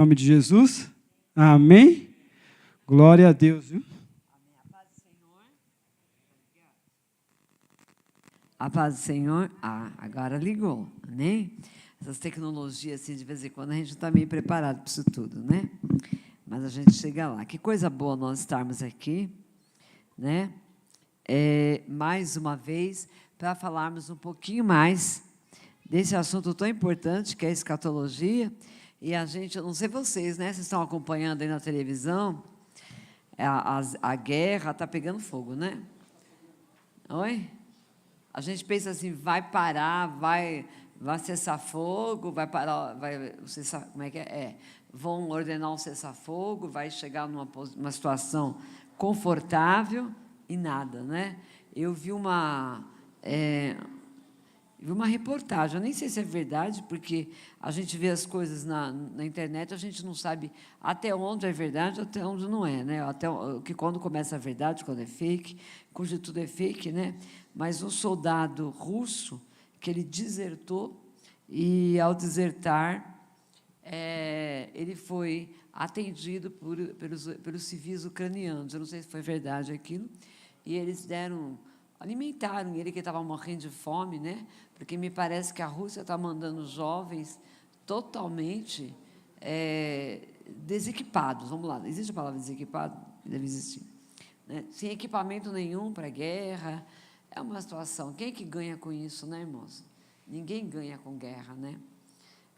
Em nome de Jesus. Amém. Glória a Deus. Viu? A paz do Senhor. A paz do Senhor. Agora ligou, né? Essas tecnologias, assim, de vez em quando, a gente não está meio preparado para isso tudo, né? Mas a gente chega lá. Que coisa boa nós estarmos aqui, né? Mais uma vez, para falarmos um pouquinho mais desse assunto tão importante, que é a escatologia. E a gente, eu não sei vocês, né? Vocês estão acompanhando aí na televisão, a guerra está pegando fogo, né? Oi? A gente pensa assim, vai parar, vai cessar fogo, vai parar, vai cessar, como é que é? Vão ordenar um cessar-fogo, vai chegar numa situação confortável e nada, né? Eu vi uma reportagem, eu nem sei se é verdade, porque a gente vê as coisas na internet, a gente não sabe até onde é verdade, até onde não é, né? Que quando começa a verdade, quando é fake, cujo tudo é fake, né? Mas um soldado russo, que ele desertou, e ao desertar, ele foi atendido pelos civis ucranianos. Eu não sei se foi verdade aquilo, e eles alimentaram ele, que estava morrendo de fome, né? Porque me parece que a Rússia está mandando jovens totalmente desequipados. Vamos lá, existe a palavra desequipado? Deve existir. Né? Sem equipamento nenhum para a guerra. É uma situação. Quem é que ganha com isso, né, irmãos? Ninguém ganha com guerra, né?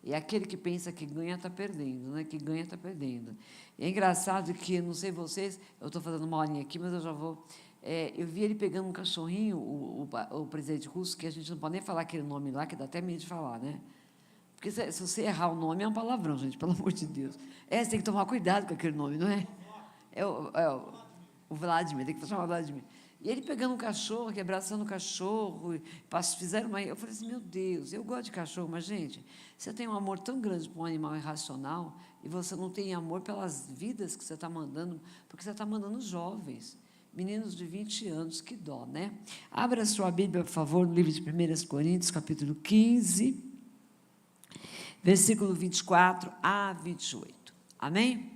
E aquele que pensa que ganha está perdendo, né? Que ganha está perdendo. E é engraçado que, não sei vocês, eu estou fazendo uma horinha aqui, mas eu já vou... eu vi ele pegando um cachorrinho, o presidente russo, que a gente não pode nem falar aquele nome lá, que dá até medo de falar, né? Porque se você errar o nome, é um palavrão, gente, pelo amor de Deus. Você tem que tomar cuidado com aquele nome, não é? O Vladimir, tem que chamar o Vladimir. E ele pegando um cachorro, abraçando o cachorro, fizeram uma... Eu falei assim, meu Deus, eu gosto de cachorro, mas, gente, você tem um amor tão grande para um animal irracional e você não tem amor pelas vidas que você está mandando, porque você está mandando jovens, meninos de 20 anos, que dó, né? Abra a sua Bíblia, por favor, no livro de 1 Coríntios, capítulo 15, versículo 24 a 28. Amém?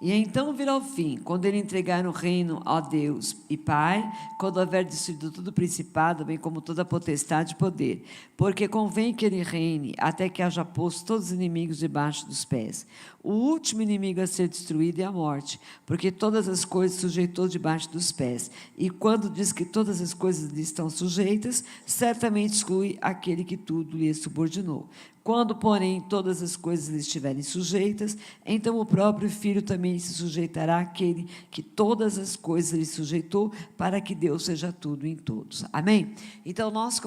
E então virá o fim, quando ele entregar o reino a Deus e Pai, quando houver destruído todo o principado, bem como toda a potestade e poder, porque convém que ele reine, até que haja posto todos os inimigos debaixo dos pés. O último inimigo a ser destruído é a morte, porque todas as coisas sujeitou debaixo dos pés. E quando diz que todas as coisas lhe estão sujeitas, certamente exclui aquele que tudo lhe subordinou. Quando, porém, todas as coisas lhe estiverem sujeitas, então o próprio Filho também se sujeitará àquele que todas as coisas lhe sujeitou, para que Deus seja tudo em todos. Amém? Então, nós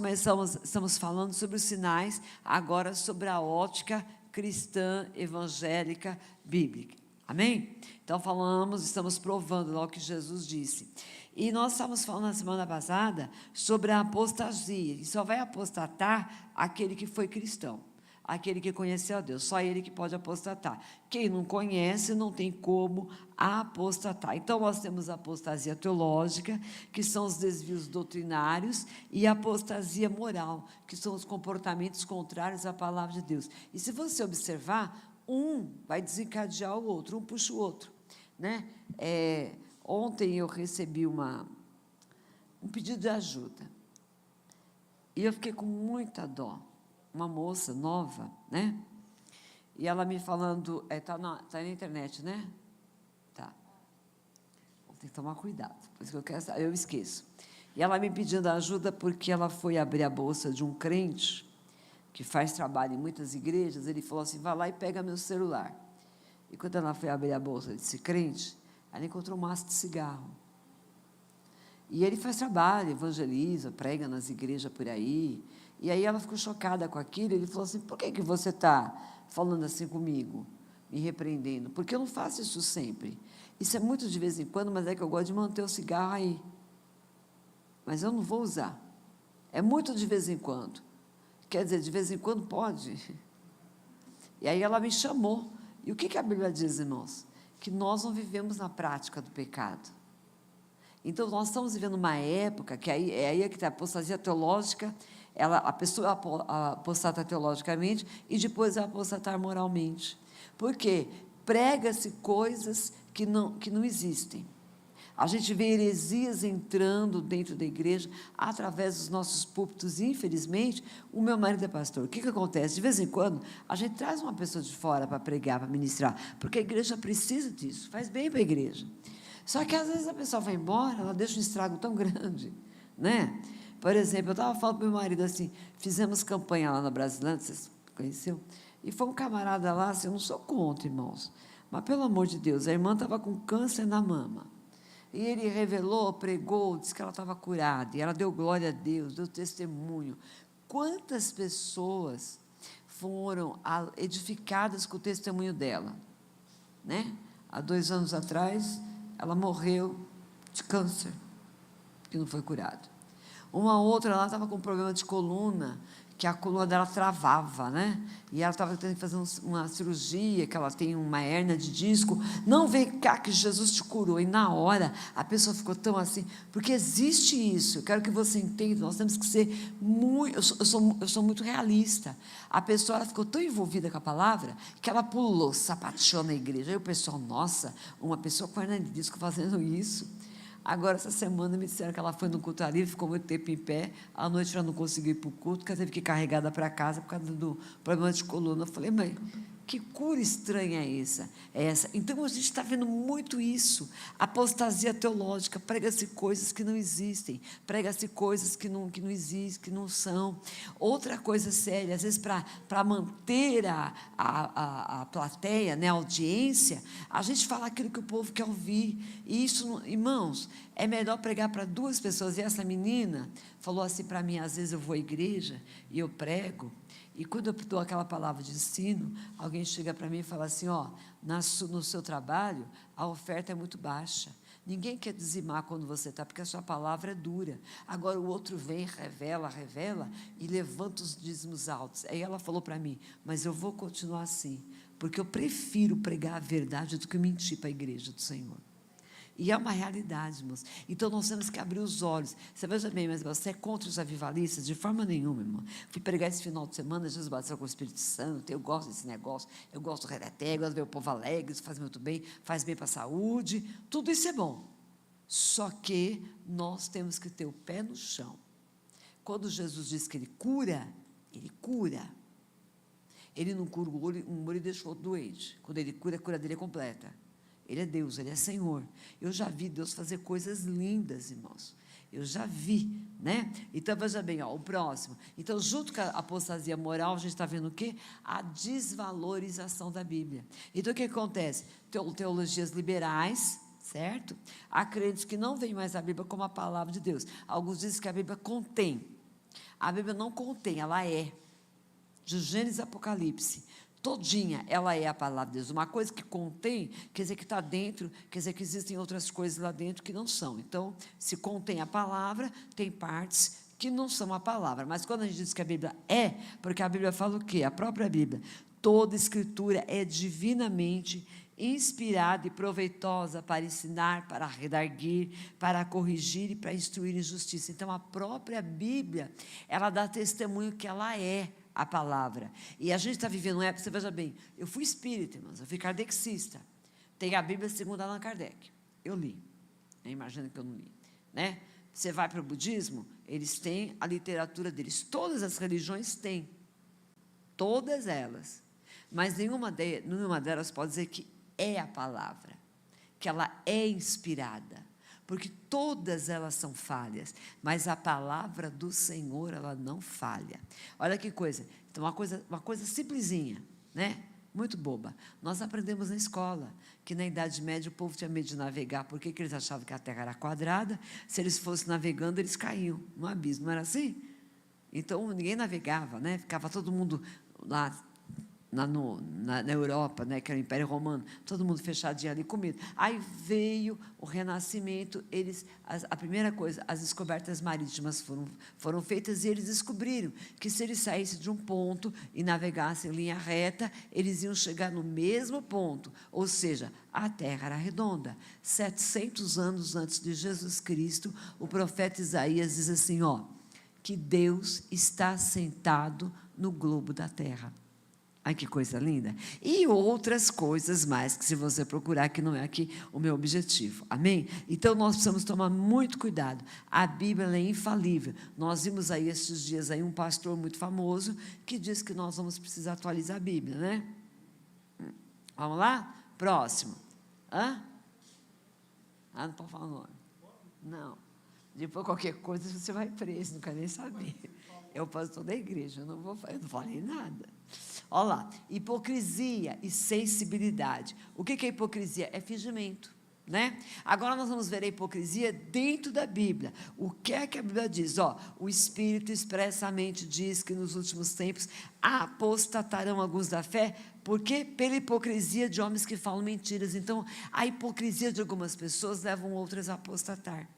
estamos falando sobre os sinais, agora sobre a ótica cristã, evangélica, bíblica. Amém? Então, estamos provando lá o que Jesus disse. E nós estávamos falando na semana passada sobre a apostasia, e só vai apostatar aquele que foi cristão, aquele que conheceu a Deus, só ele que pode apostatar. Quem não conhece não tem como apostatar. Então, nós temos a apostasia teológica, que são os desvios doutrinários, e a apostasia moral, que são os comportamentos contrários à palavra de Deus. E se você observar, um vai desencadear o outro, um puxa o outro, né? Ontem eu recebi um pedido de ajuda, e eu fiquei com muita dó. Uma moça nova, né? E ela me falando, tá na internet, né? Tá. Tem que tomar cuidado, por isso que eu esqueço. E ela me pedindo ajuda porque ela foi abrir a bolsa de um crente que faz trabalho em muitas igrejas. Ele falou assim, vai lá e pega meu celular. E quando ela foi abrir a bolsa desse crente, ela encontrou um maço de cigarro. E ele faz trabalho, evangeliza, prega nas igrejas por aí. E aí ela ficou chocada com aquilo. Ele falou assim, por que você está falando assim comigo, me repreendendo? Porque eu não faço isso sempre. Isso é muito de vez em quando, mas é que eu gosto de manter o cigarro aí. Mas eu não vou usar. É muito de vez em quando. Quer dizer, de vez em quando pode. E aí ela me chamou. E o que a Bíblia diz, irmãos? Que nós não vivemos na prática do pecado. Então, nós estamos vivendo uma época, que aí que está a apostasia teológica, A pessoa apostata teologicamente e depois vai apostatar moralmente. Por quê? Prega-se coisas que não existem. A gente vê heresias entrando dentro da igreja através dos nossos púlpitos. Infelizmente, o meu marido é pastor. O que acontece? De vez em quando, a gente traz uma pessoa de fora para pregar, para ministrar, porque a igreja precisa disso, faz bem para a igreja. Só que às vezes a pessoa vai embora, ela deixa um estrago tão grande, né? Por exemplo, eu estava falando para o meu marido assim, fizemos campanha lá na Brasilândia, vocês conheceram? E foi um camarada lá, assim, eu não sou contra, irmãos, mas pelo amor de Deus, a irmã estava com câncer na mama. E ele revelou, pregou, disse que ela estava curada, e ela deu glória a Deus, deu testemunho. Quantas pessoas foram edificadas com o testemunho dela, né? Há 2 anos atrás, ela morreu de câncer, que não foi curado. Uma outra lá estava com problema de coluna, que a coluna dela travava, né? E ela estava tendo que fazer uma cirurgia, que ela tem uma hérnia de disco. Não, vem cá que Jesus te curou. E na hora, a pessoa ficou tão assim, porque existe isso. Eu quero que você entenda, nós temos que ser muito, eu sou muito realista. A pessoa, ela ficou tão envolvida com a palavra, que ela pulou, sapateou na igreja. Aí o pessoal, nossa, uma pessoa com hérnia de disco fazendo isso. Agora, essa semana, me disseram que ela foi no culto ali, ficou muito tempo em pé, à noite ela não conseguiu ir para o culto, porque ela teve que ir carregada para casa por causa do problema de coluna. Eu falei, mãe, que cura estranha é essa? Então, a gente está vendo muito isso, apostasia teológica, prega-se coisas que não existem, prega-se coisas que não existem, que não são. Outra coisa séria, às vezes, para manter a plateia, né, a audiência, a gente fala aquilo que o povo quer ouvir, e isso, irmãos, é melhor pregar para 2 pessoas, e essa menina falou assim para mim, às vezes eu vou à igreja, e eu prego, e quando eu dou aquela palavra de ensino, alguém chega para mim e fala assim, ó, no seu trabalho, a oferta é muito baixa. Ninguém quer dizimar quando você está, porque a sua palavra é dura. Agora o outro vem, revela, e levanta os dízimos altos. Aí ela falou para mim, mas eu vou continuar assim, porque eu prefiro pregar a verdade do que mentir para a igreja do Senhor. E é uma realidade, irmãos. Então, nós temos que abrir os olhos. Você veja bem, mas você é contra os avivalistas? De forma nenhuma, irmão. Fui pregar esse final de semana, Jesus bateu com o Espírito Santo, eu gosto desse negócio, eu gosto do redeté, eu gosto de ver o povo alegre, isso faz muito bem, faz bem para a saúde, tudo isso é bom. Só que nós temos que ter o pé no chão. Quando Jesus diz que Ele cura, Ele cura. Ele não cura um olho e deixa o outro doente. Quando Ele cura, a cura dele é completa. Ele é Deus, Ele é Senhor. Eu já vi Deus fazer coisas lindas, irmãos. Eu já vi, né? Então, veja bem, ó, o próximo. Então, junto com a apostasia moral, a gente está vendo o quê? A desvalorização da Bíblia. Então, o que acontece? Teologias liberais, certo? Há crentes que não veem mais a Bíblia como a palavra de Deus. Alguns dizem que a Bíblia contém. A Bíblia não contém, ela é. De Gênesis e Apocalipse. Todinha, ela é a palavra de Deus. Uma coisa que contém, quer dizer que está dentro, quer dizer que existem outras coisas lá dentro que não são. Então, se contém a palavra, tem partes que não são a palavra. Mas quando a gente diz que a Bíblia é, porque a Bíblia fala o quê? A própria Bíblia. Toda escritura é divinamente inspirada e proveitosa para ensinar, para redarguir, para corrigir e para instruir em justiça. Então, a própria Bíblia, ela dá testemunho que ela é a palavra. E a gente está vivendo uma época, você veja bem, eu fui espírita, irmãos, eu fui kardecista. Tem a Bíblia segundo Allan Kardec. Eu li. Imagina que eu não li. Né? Você vai para o budismo, eles têm a literatura deles. Todas as religiões têm. Todas elas. Mas nenhuma delas pode dizer que é a palavra, que ela é inspirada. Porque todas elas são falhas, mas a palavra do Senhor, ela não falha. Olha que coisa, então uma coisa simplesinha, né? Muito boba. Nós aprendemos na escola que na Idade Média o povo tinha medo de navegar, porque que eles achavam que a Terra era quadrada, se eles fossem navegando, eles caíam no abismo, não era assim? Então, ninguém navegava, né? Ficava todo mundo lá na Europa, né, que era o Império Romano, todo mundo fechadinho ali com medo. Aí veio o Renascimento, a primeira coisa, as descobertas marítimas foram feitas e eles descobriram que se eles saíssem de um ponto e navegassem em linha reta, eles iam chegar no mesmo ponto, ou seja, a Terra era redonda. 700 anos antes de Jesus Cristo, o profeta Isaías diz assim, ó, que Deus está sentado no globo da terra. Ai, que coisa linda. E outras coisas mais, que se você procurar, que não é aqui o meu objetivo. Amém? Então, nós precisamos tomar muito cuidado. A Bíblia é infalível. Nós vimos aí, esses dias, aí, um pastor muito famoso, que diz que nós vamos precisar atualizar a Bíblia, né? Vamos lá? Próximo. Hã? Não pode falar o nome. Não. Depois, qualquer coisa, você vai preso, não quer nem saber. É o pastor da igreja, eu não falei nada. Olha lá, hipocrisia e sensibilidade. O que é hipocrisia? É fingimento, né? Agora nós vamos ver a hipocrisia dentro da Bíblia. O que é que a Bíblia diz? O Espírito expressamente diz que nos últimos tempos apostatarão alguns da fé, porque pela hipocrisia de homens que falam mentiras. Então, a hipocrisia de algumas pessoas levam outras a apostatar.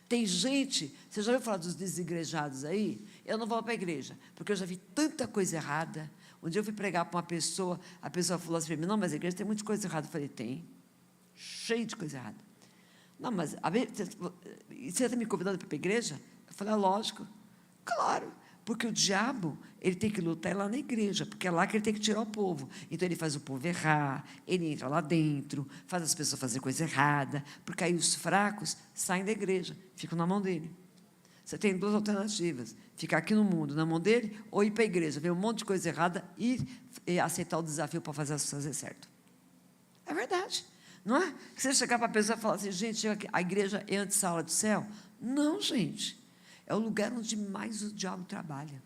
Tem gente, você já ouviu falar dos desigrejados aí? Eu não vou para a igreja, porque eu já vi tanta coisa errada. Um dia eu fui pregar para uma pessoa, a pessoa falou assim para mim, não, mas a igreja tem muita coisa errada. Eu falei, tem, cheio de coisa errada. Não, mas você está me convidando para ir para a igreja? Eu falei, lógico, claro, porque o diabo, ele tem que lutar lá na igreja, porque é lá que ele tem que tirar o povo. Então, ele faz o povo errar, ele entra lá dentro, faz as pessoas fazer coisa errada, porque aí os fracos saem da igreja, ficam na mão dele. Você tem duas alternativas, ficar aqui no mundo, na mão dele, ou ir para a igreja, ver um monte de coisa errada e aceitar o desafio para fazer certo. É verdade, não é? Você chegar para a pessoa e falar assim, gente, a igreja é antessala do céu? Não, gente, é o lugar onde mais o diabo trabalha.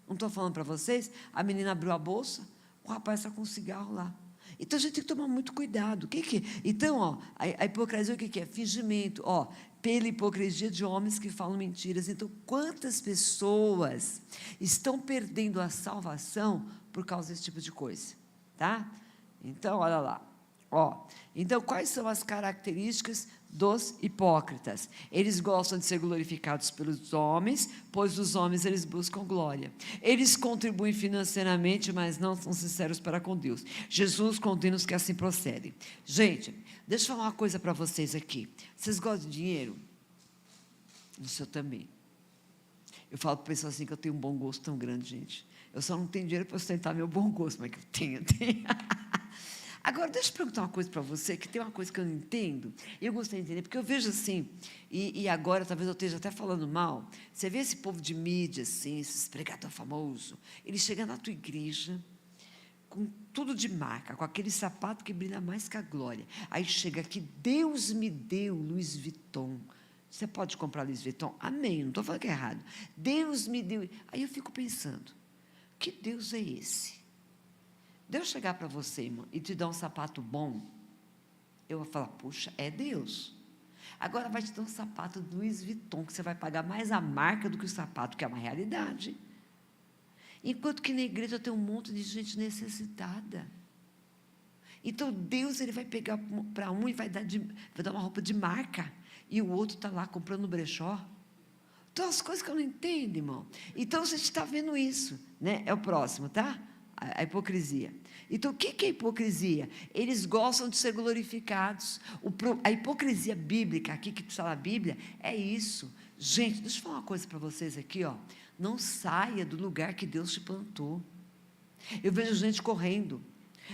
Não estou falando para vocês, a menina abriu a bolsa, o rapaz está com um cigarro lá. Então, a gente tem que tomar muito cuidado. Então, a hipocrisia, o que é? Fingimento, pela hipocrisia de homens que falam mentiras. Então, quantas pessoas estão perdendo a salvação por causa desse tipo de coisa? Tá? Então, olha lá. Então, quais são as características dos hipócritas? Eles gostam de ser glorificados pelos homens, pois os homens eles buscam glória. Eles contribuem financeiramente, mas não são sinceros para com Deus. Jesus condena-os que assim procedem. Gente, deixa eu falar uma coisa para vocês aqui. Vocês gostam de dinheiro? Isso eu também. Eu falo para o pessoal assim que eu tenho um bom gosto tão grande, gente. Eu só não tenho dinheiro para sustentar meu bom gosto, mas que eu tenho. Agora, deixa eu perguntar uma coisa para você, que tem uma coisa que eu não entendo, e eu gostaria de entender, porque eu vejo assim, e agora talvez eu esteja até falando mal, você vê esse povo de mídia, assim, esses pregadores famosos, ele chega na tua igreja, com tudo de marca, com aquele sapato que brilha mais que a glória, aí chega aqui, Deus me deu Louis Vuitton, você pode comprar Louis Vuitton? Amém, não estou falando que é errado, Deus me deu, aí eu fico pensando, que Deus é esse? Deus chegar para você, irmão, e te dar um sapato bom, eu vou falar, puxa, é Deus. Agora vai te dar um sapato do Louis Vuitton, que você vai pagar mais a marca do que o sapato, que é uma realidade. Enquanto que na igreja tem um monte de gente necessitada. Então, Deus ele vai pegar para um e vai dar uma roupa de marca, e o outro está lá comprando no brechó. Então, as coisas que eu não entendo, irmão. Então, a gente está vendo isso, né? É o próximo, tá? A hipocrisia. Então, o que é hipocrisia? Eles gostam de ser glorificados. A hipocrisia bíblica, aqui que está na Bíblia, é isso. Gente, deixa eu falar uma coisa para vocês aqui, não saia do lugar que Deus te plantou. Eu vejo gente correndo.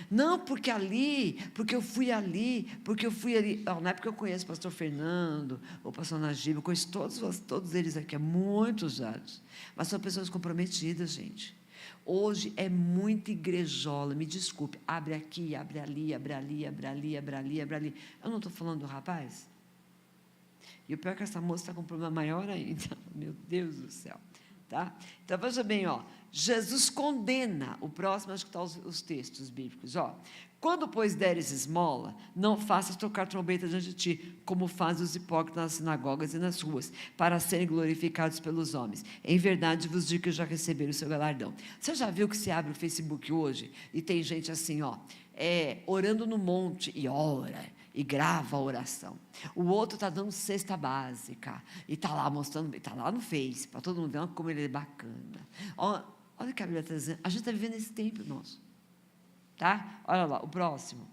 Não, porque eu fui ali. Não é porque eu conheço o pastor Fernando, o pastor Najib, eu conheço todos eles aqui há muitos anos. Mas são pessoas comprometidas, gente. Hoje é muita igrejola, me desculpe, abre aqui, abre ali, abre ali, abre ali, abre ali, abre ali. Eu não estou falando do rapaz? E o pior é que essa moça está com um problema maior ainda, meu Deus do céu. Tá? Então, veja bem, Jesus condena, o próximo, acho que está os textos bíblicos, quando, pois, deres esmola, não faças tocar trombeta diante de ti, como fazem os hipócritas nas sinagogas e nas ruas, para serem glorificados pelos homens. Em verdade vos digo que já receberam o seu galardão. Você já viu que se abre o Facebook hoje, e tem gente assim, orando no monte, e ora, e grava a oração. O outro está dando cesta básica, e está lá mostrando, está lá no Face, para todo mundo ver como ele é bacana. Olha o que a Bíblia está dizendo, a gente está vivendo esse tempo, irmãos. Tá? Olha lá, o próximo.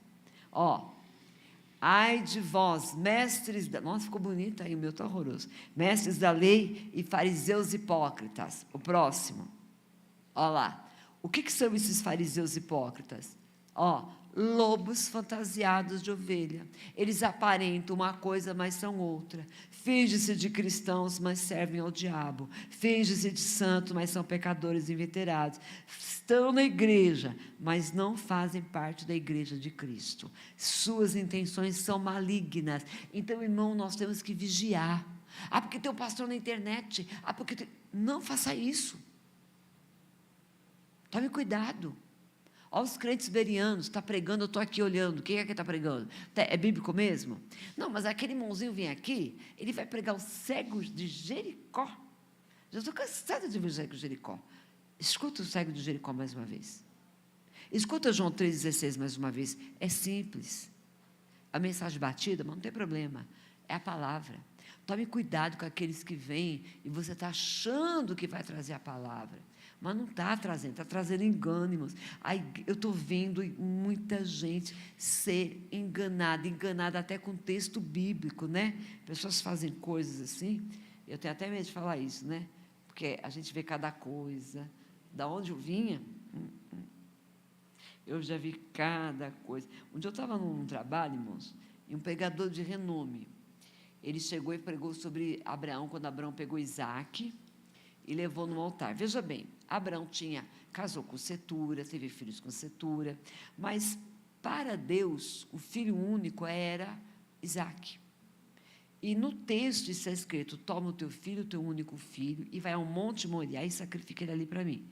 Ai de vós, mestres da... Nossa, ficou bonito aí, o meu está horroroso. Mestres da lei e fariseus hipócritas. O próximo. Olha lá. O que são esses fariseus hipócritas? Lobos fantasiados de ovelha. Eles aparentam uma coisa, mas são outra. Fingem-se de cristãos, mas servem ao diabo. Fingem-se de santos, mas são pecadores inveterados. Estão na igreja, mas não fazem parte da igreja de Cristo. Suas intenções são malignas. Então, irmão, nós temos que vigiar. Porque tem um pastor na internet. Não faça isso. Tome cuidado. Olha os crentes berianos, está pregando, eu estou aqui olhando. Quem é que está pregando? É bíblico mesmo? Não, mas aquele irmãozinho vem aqui, ele vai pregar os cegos de Jericó. Já estou cansada de ver os cegos de Jericó. Escuta o cego de Jericó mais uma vez. Escuta João 3,16 mais uma vez. É simples. A mensagem batida, mas não tem problema. É a palavra. Tome cuidado com aqueles que vêm e você está achando que vai trazer a palavra. Mas não está trazendo engano. Aí eu estou vendo muita gente ser enganada até com texto bíblico, né? Pessoas fazem coisas assim, eu tenho até medo de falar isso, né? Porque a gente vê cada coisa. Da onde eu vinha, eu já vi cada coisa. Um dia eu estava num trabalho, irmãos, e um pregador de renome, ele chegou e pregou sobre Abraão, quando Abraão pegou Isaac e levou no altar. Veja bem, Abraão casou com Cetura, teve filhos com Cetura, mas para Deus, o filho único era Isaac. E no texto está escrito: toma o teu filho, o teu único filho, e vai ao Monte Moriá e sacrifica ele ali para mim.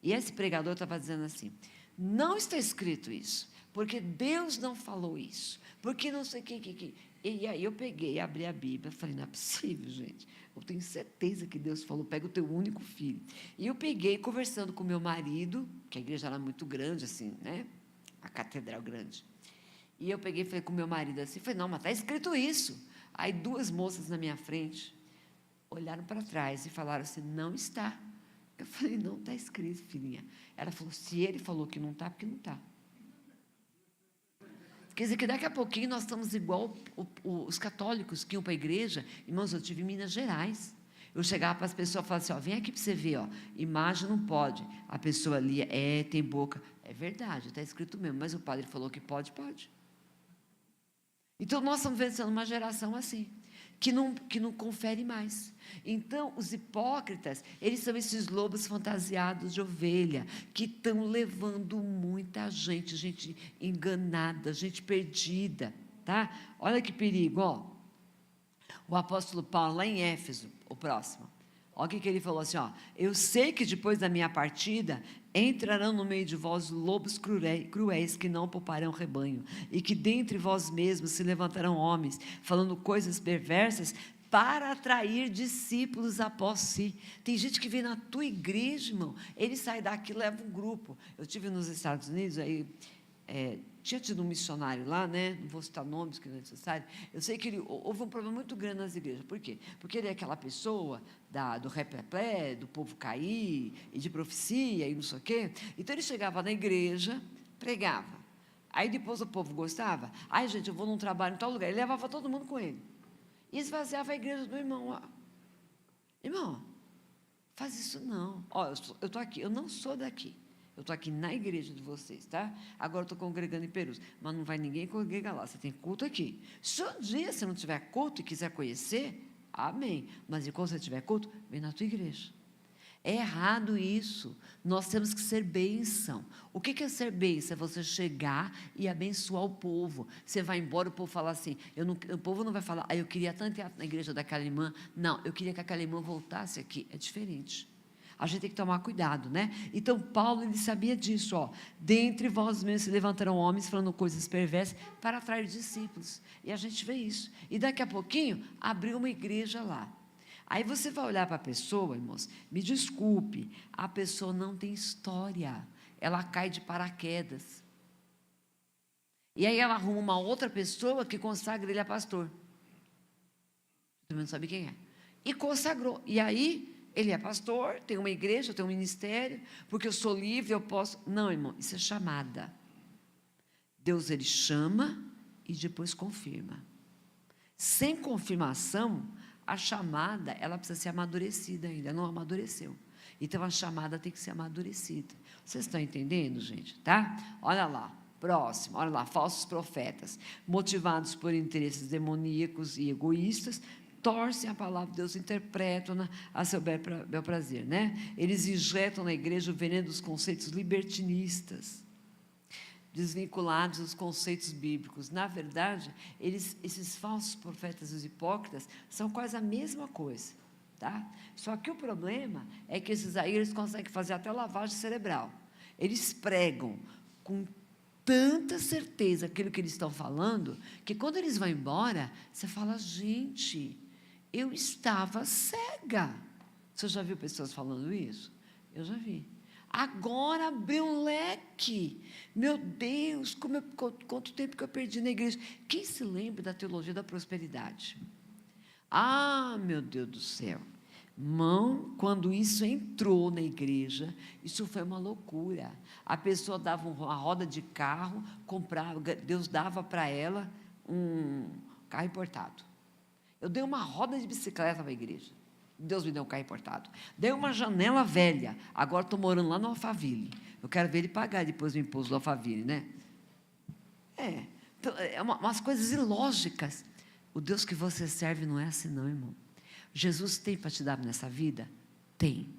E esse pregador estava dizendo assim: não está escrito isso, porque Deus não falou isso, porque não sei o que. E aí eu peguei, abri a Bíblia, falei: não é possível, gente, eu tenho certeza que Deus falou, pega o teu único filho. E eu peguei, conversando com meu marido, que a igreja era muito grande, assim, né, a catedral grande, e eu peguei e falei com meu marido assim, falei: não, mas está escrito isso. Aí duas moças na minha frente olharam para trás e falaram assim: não está. Eu falei: não está escrito, filhinha. Ela falou: se ele falou que não está, porque não está. Quer dizer que daqui a pouquinho nós estamos igual os católicos que iam para a igreja. Irmãos, eu tive em Minas Gerais. Eu chegava para as pessoas e falava assim: vem aqui para você ver, imagem não pode. A pessoa lia: tem boca. É verdade, está escrito mesmo, mas o padre falou que pode, pode. Então nós estamos vencendo uma geração assim, que não confere mais. Então os hipócritas, eles são esses lobos fantasiados de ovelha, que estão levando muita gente enganada, gente perdida, tá? Olha que perigo, o apóstolo Paulo lá em Éfeso, o próximo, olha o que ele falou assim, eu sei que depois da minha partida entrarão no meio de vós lobos cruéis que não pouparão rebanho, e que dentre vós mesmos se levantarão homens, falando coisas perversas, para atrair discípulos após si. Tem gente que vem na tua igreja, irmão, ele sai daqui e leva um grupo. Eu estive nos Estados Unidos, aí tinha tido um missionário lá, né? Não vou citar nomes, que não é necessário. Eu sei que houve um problema muito grande nas igrejas. Por quê? Porque ele é aquela pessoa do replé, do povo cair, e de profecia, e não sei o quê. Então, ele chegava na igreja, pregava. Aí, depois, o povo gostava. Ai, gente, eu vou num trabalho em tal lugar. Ele levava todo mundo com ele. E esvaziava a igreja do irmão. Irmão, faz isso não. Eu estou aqui, eu não sou daqui. Eu estou aqui na igreja de vocês, tá? Agora eu estou congregando em Perus, mas não vai ninguém congregar lá, você tem culto aqui. Se um dia você não tiver culto e quiser conhecer, amém. Mas enquanto você tiver culto, vem na tua igreja. É errado isso. Nós temos que ser bênção. O que é ser bênção? É você chegar e abençoar o povo. Você vai embora, o povo fala assim, o povo não vai falar: eu queria tanto ir na igreja daquela irmã. Não, eu queria que aquela irmã voltasse aqui. É diferente. A gente tem que tomar cuidado, né? Então, Paulo, ele sabia disso, dentre vós mesmos se levantarão homens falando coisas perversas para atrair discípulos. E a gente vê isso. E daqui a pouquinho, abriu uma igreja lá. Aí você vai olhar para a pessoa, irmãos, me desculpe, a pessoa não tem história. Ela cai de paraquedas. E aí ela arruma uma outra pessoa que consagra ele a pastor. Todo mundo sabe quem é. E consagrou. E aí ele é pastor, tem uma igreja, tem um ministério, porque eu sou livre, eu posso. Não, irmão, isso é chamada. Deus, ele chama e depois confirma. Sem confirmação, a chamada, ela precisa ser amadurecida ainda, não amadureceu. Então, a chamada tem que ser amadurecida. Vocês estão entendendo, gente? Tá? Olha lá, próximo, olha lá, falsos profetas, motivados por interesses demoníacos e egoístas, torcem a palavra de Deus, interpretam-na a seu bel prazer, né? Eles injetam na igreja o veneno dos conceitos libertinistas, desvinculados dos conceitos bíblicos. Na verdade, esses falsos profetas e os hipócritas são quase a mesma coisa, tá? Só que o problema é que esses aí, eles conseguem fazer até lavagem cerebral. Eles pregam com tanta certeza aquilo que eles estão falando, que quando eles vão embora, você fala, gente, eu estava cega. Você já viu pessoas falando isso? Eu já vi. Agora abriu um leque. Meu Deus, quanto tempo que eu perdi na igreja. Quem se lembra da teologia da prosperidade? Ah, meu Deus do céu. Irmão, quando isso entrou na igreja, isso foi uma loucura. A pessoa dava uma roda de carro, comprava, Deus dava para ela um carro importado. Eu dei uma roda de bicicleta para a igreja. Deus me deu um carro importado. Dei uma janela velha. Agora estou morando lá no Alphaville. Eu quero ver ele pagar depois o imposto do Alphaville, né? Então, umas coisas ilógicas. O Deus que você serve não é assim, não, irmão. Jesus tem para te dar nessa vida? Tem.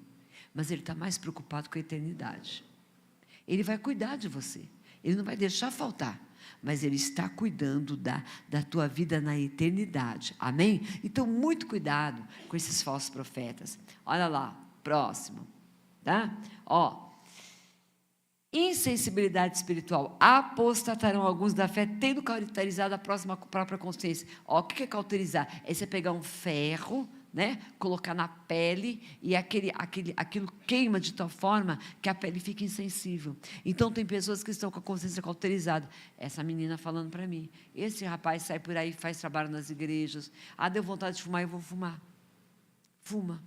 Mas Ele está mais preocupado com a eternidade. Ele vai cuidar de você. Ele não vai deixar faltar. Mas Ele está cuidando da tua vida na eternidade. Amém? Então, muito cuidado com esses falsos profetas. Olha lá, próximo. Tá? Insensibilidade espiritual. Apostatarão alguns da fé, tendo cauterizado a própria consciência. O que é cauterizar? É você pegar um ferro, né, colocar na pele e aquilo queima de tal forma que a pele fica insensível. Então, tem pessoas que estão com a consciência cauterizada. Essa menina falando para mim, esse rapaz sai por aí, faz trabalho nas igrejas, deu vontade de fumar, eu vou fumar. Fuma.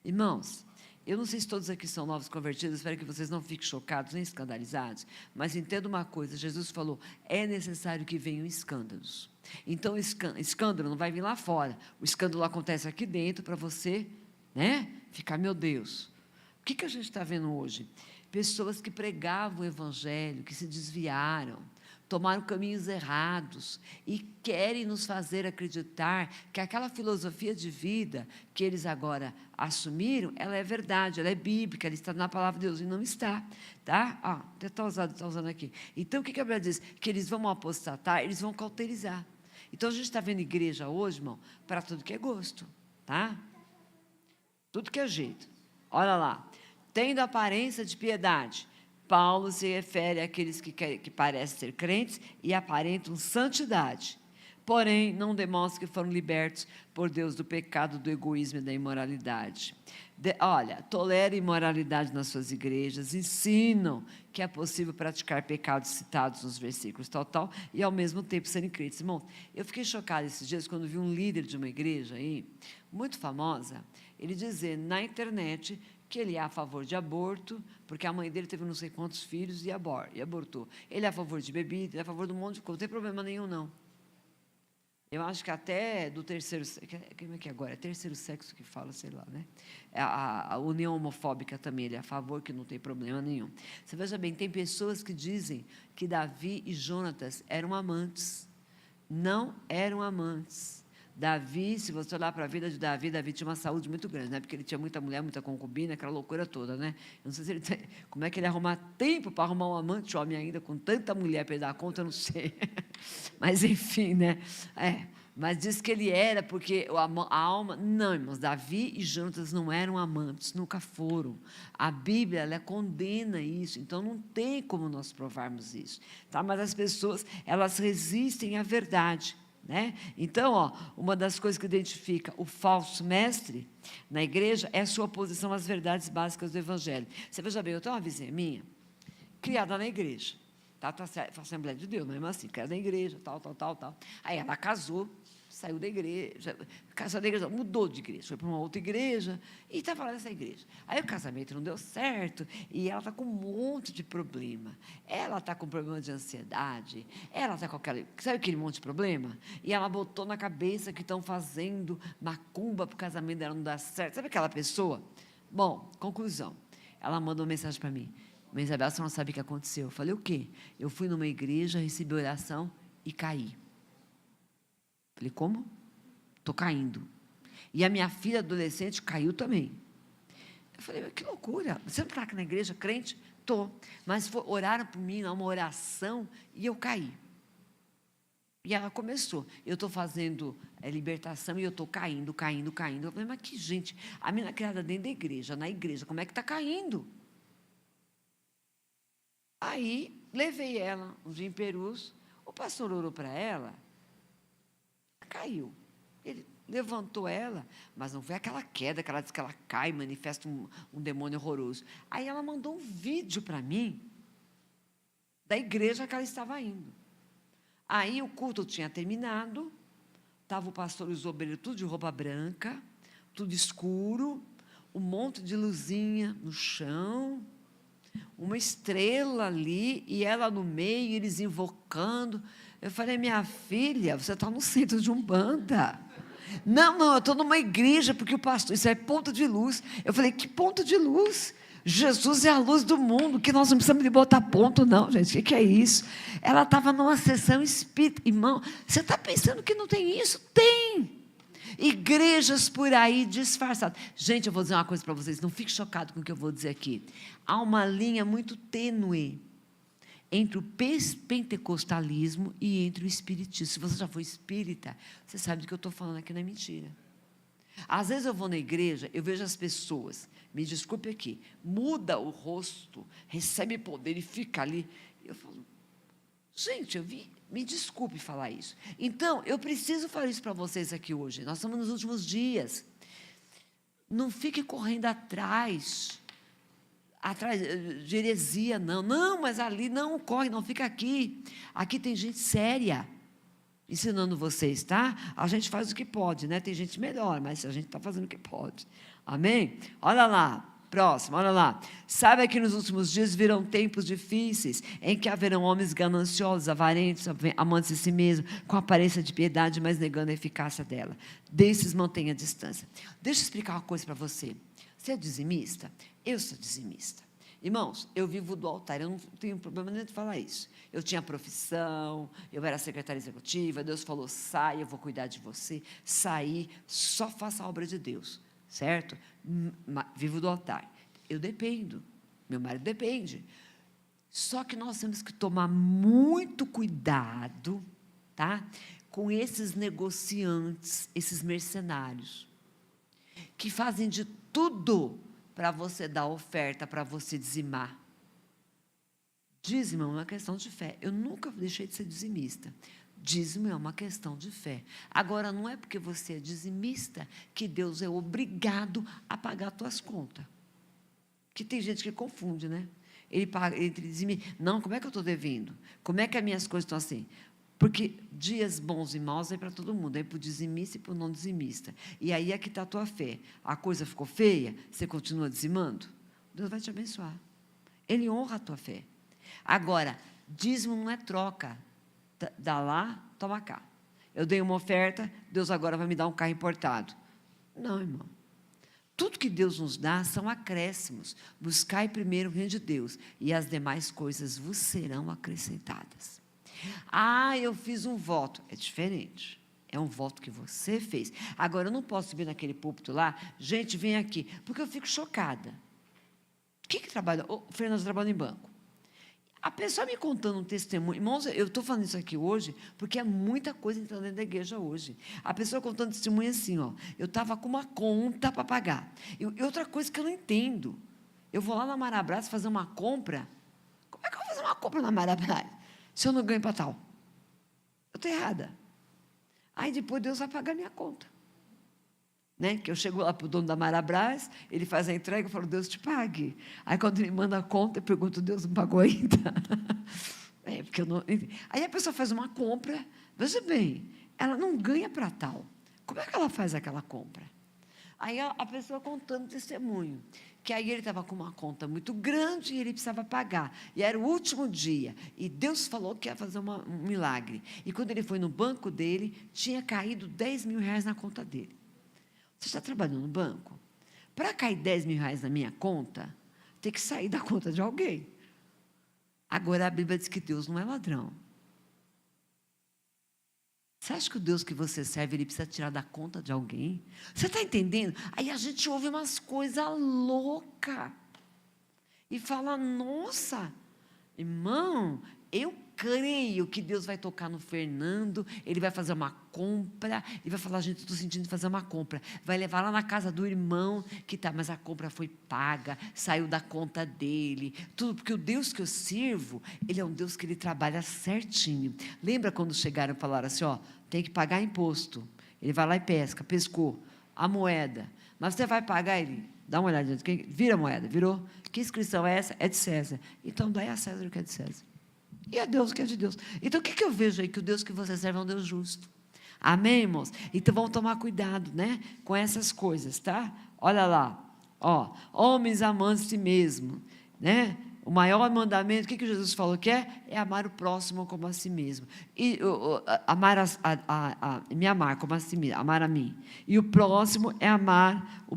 Irmãos, eu não sei se todos aqui são novos convertidos, espero que vocês não fiquem chocados nem escandalizados, mas entenda uma coisa, Jesus falou, é necessário que venham escândalos. Então, escândalo não vai vir lá fora, o escândalo acontece aqui dentro para você, né, ficar, meu Deus. O que a gente está vendo hoje? Pessoas que pregavam o evangelho, que se desviaram, tomaram caminhos errados e querem nos fazer acreditar que aquela filosofia de vida que eles agora assumiram, ela é verdade, ela é bíblica, ela está na palavra de Deus, e não está, tá? Está usando aqui. Então, o que a Bíblia diz? Que eles vão apostatar, eles vão cauterizar. Então, a gente está vendo igreja hoje, irmão, para tudo que é gosto, tá? Tudo que é jeito. Olha lá. Tendo aparência de piedade, Paulo se refere àqueles que parecem ser crentes e aparentam santidade, porém não demonstram que foram libertos por Deus do pecado, do egoísmo e da imoralidade. Tolera imoralidade nas suas igrejas, ensinam que é possível praticar pecados citados nos versículos tal, e ao mesmo tempo serem crentes. Irmão, eu fiquei chocada esses dias quando vi um líder de uma igreja aí, muito famosa, ele dizendo na internet que ele é a favor de aborto, porque a mãe dele teve não sei quantos filhos e abortou. Ele é a favor de bebida, ele é a favor de um monte de coisa, não tem problema nenhum, não. Eu acho que até do terceiro sexo, como é que é agora? É terceiro sexo que fala, sei lá, né? A união homofóbica também, ele é a favor, que não tem problema nenhum. Você veja bem, tem pessoas que dizem que Davi e Jonatas eram amantes. Não eram amantes. Davi, se você olhar para a vida de Davi tinha uma saúde muito grande, né? Porque ele tinha muita mulher, muita concubina, aquela loucura toda, né? Eu não sei se ele como é que ele ia arrumar tempo para arrumar um amante homem ainda, com tanta mulher para ele dar conta, eu não sei. Mas, enfim, né? Mas diz que ele era, porque a alma... Não, irmãos, Davi e Jonatas não eram amantes, nunca foram. A Bíblia, ela condena isso, então não tem como nós provarmos isso. Tá? Mas as pessoas, elas resistem à verdade. Né? Então, uma das coisas que identifica o falso mestre na igreja é a sua oposição às verdades básicas do Evangelho. Você veja bem, eu tenho uma vizinha minha, criada na igreja, tá? Assembleia de Deus, mesmo assim, criada na igreja, tal. Aí ela casou, saiu da igreja, casou da igreja, mudou de igreja, foi para uma outra igreja e estava lá nessa igreja. Aí o casamento não deu certo e ela está com um monte de problema. Ela está com problema de ansiedade, ela está com sabe aquele monte de problema? E ela botou na cabeça que estão fazendo macumba para o casamento dela não dar certo. Sabe aquela pessoa? Bom, conclusão. Ela mandou uma mensagem para mim. Mas, Isabel, você não sabe o que aconteceu. Eu falei, o quê? Eu fui numa igreja, recebi oração e caí. Falei, como? Estou caindo. E a minha filha adolescente caiu também. Eu falei, que loucura. Você não está aqui na igreja crente? Estou. Mas oraram por mim, uma oração, e eu caí. E ela começou. Eu estou fazendo libertação e eu estou caindo. Eu falei, mas que gente, a menina criada dentro da igreja, na igreja, como é que está caindo? Aí, levei ela um dia em Perus, o pastor orou para ela, caiu. Ele levantou ela, mas não foi aquela queda que ela diz que ela cai, manifesta um demônio horroroso. Aí ela mandou um vídeo para mim, da igreja que ela estava indo. Aí o culto tinha terminado, estava o pastor e os obreiros tudo de roupa branca, tudo escuro, um monte de luzinha no chão, uma estrela ali, e ela no meio, eles invocando. Eu falei, minha filha, você está no centro de Umbanda. Não, eu estou numa igreja, porque o pastor, isso é ponto de luz. Eu falei, que ponto de luz? Jesus é a luz do mundo, que nós não precisamos de botar ponto, não, gente, o que é isso? Ela estava numa sessão espírita. Irmão, você está pensando que não tem isso? Tem! Igrejas por aí disfarçadas. Gente, eu vou dizer uma coisa para vocês, não fique chocado com o que eu vou dizer aqui. Há uma linha muito tênue entre o pentecostalismo e entre o espiritismo. Se você já foi espírita, você sabe do que eu estou falando aqui, não é mentira. Às vezes eu vou na igreja, eu vejo as pessoas, me desculpe aqui, muda o rosto, recebe poder e fica ali. Eu falo, gente, me desculpe falar isso. Então, eu preciso falar isso para vocês aqui hoje. Nós estamos nos últimos dias. Não fique correndo atrás de heresia, não. Não, mas ali não corre, não fica aqui. Aqui tem gente séria ensinando vocês, tá? A gente faz o que pode, né? Tem gente melhor, mas a gente está fazendo o que pode. Amém? Olha lá. Próximo, olha lá. Sabe que nos últimos dias virão tempos difíceis, em que haverão homens gananciosos, avarentos, amantes de si mesmos, com aparência de piedade, mas negando a eficácia dela. Desses mantenha a distância. Deixa eu explicar uma coisa para você. Você é dizimista? Eu sou dizimista. Irmãos, eu vivo do altar, eu não tenho problema nenhum de falar isso. Eu tinha profissão, eu era secretária executiva, Deus falou, sai, eu vou cuidar de você. Saí, só faça a obra de Deus. Certo? Vivo do altar. Eu dependo, meu marido depende. Só que nós temos que tomar muito cuidado, tá? Com esses negociantes, esses mercenários, que fazem de tudo para você dar oferta, para você dizimar. Dízimo é uma questão de fé. Eu nunca deixei de ser dizimista. Dízimo é uma questão de fé. Agora, não é porque você é dizimista que Deus é obrigado a pagar as tuas contas. Que tem gente que confunde, né? Ele paga entre dizimista. Não, como é que eu estou devendo? Como é que as minhas coisas estão assim? Porque dias bons e maus é para todo mundo, é para o dizimista e para o não dizimista. E aí é que está a tua fé. A coisa ficou feia, você continua dizimando? Deus vai te abençoar. Ele honra a tua fé. Agora, dízimo não é troca. Dá lá, toma cá. Eu dei uma oferta, Deus agora vai me dar um carro importado. Não, irmão. Tudo que Deus nos dá são acréscimos. Buscai primeiro o reino de Deus, e as demais coisas vos serão acrescentadas. Ah, eu fiz um voto. É diferente. É um voto que você fez. Agora, eu não posso subir naquele púlpito lá, gente, vem aqui, porque eu fico chocada. Quem que trabalha? O Fernando trabalha em banco. A pessoa me contando um testemunho, irmãos, eu estou falando isso aqui hoje, porque é muita coisa entrando dentro da igreja hoje. A pessoa contando testemunho assim, ó, eu estava com uma conta para pagar. E outra coisa que eu não entendo, eu vou lá na Marabras fazer uma compra, como é que eu vou fazer uma compra na Marabras, se eu não ganho para tal? Eu estou errada. Aí depois Deus vai pagar a minha conta. Né? Que eu chego lá para o dono da Marabras, ele faz a entrega, eu falo, Deus te pague. Aí quando ele manda a conta, eu pergunto, Deus não pagou ainda? Porque eu não... Aí a pessoa faz uma compra, veja bem, ela não ganha para tal. Como é que ela faz aquela compra? Aí a pessoa contando testemunho, que aí ele estava com uma conta muito grande e ele precisava pagar, e era o último dia, e Deus falou que ia fazer um milagre, e quando ele foi no banco dele, tinha caído 10 mil reais na conta dele. Você está trabalhando no banco? Para cair 10 mil reais na minha conta, tem que sair da conta de alguém. Agora a Bíblia diz que Deus não é ladrão. Você acha que o Deus que você serve, ele precisa tirar da conta de alguém? Você está entendendo? Aí a gente ouve umas coisas loucas. E fala, nossa, irmão, eu creio que Deus vai tocar no Fernando, ele vai fazer uma compra, e vai falar, gente, estou sentindo fazer uma compra. Vai levar lá na casa do irmão, que tá, mas a compra foi paga, saiu da conta dele, tudo, porque o Deus que eu sirvo, ele é um Deus que ele trabalha certinho. Lembra quando chegaram e falaram assim, ó, tem que pagar imposto. Ele vai lá e pesca, pescou a moeda, mas você vai pagar ele? Dá uma olhadinha, vira a moeda, virou. Que inscrição é essa? É de César. Então, dá a César o que é de César. E a Deus o que é de Deus. Então, o que eu vejo aí? Que o Deus que você serve é um Deus justo. Amém, irmãos? Então, vamos tomar cuidado, né? Com essas coisas, tá? Olha lá. Ó, homens amando si mesmo, né? O maior mandamento, o que Jesus falou que é? É amar o próximo como a si mesmo. E amar me amar como a si mesmo, amar a mim. E o próximo é amar,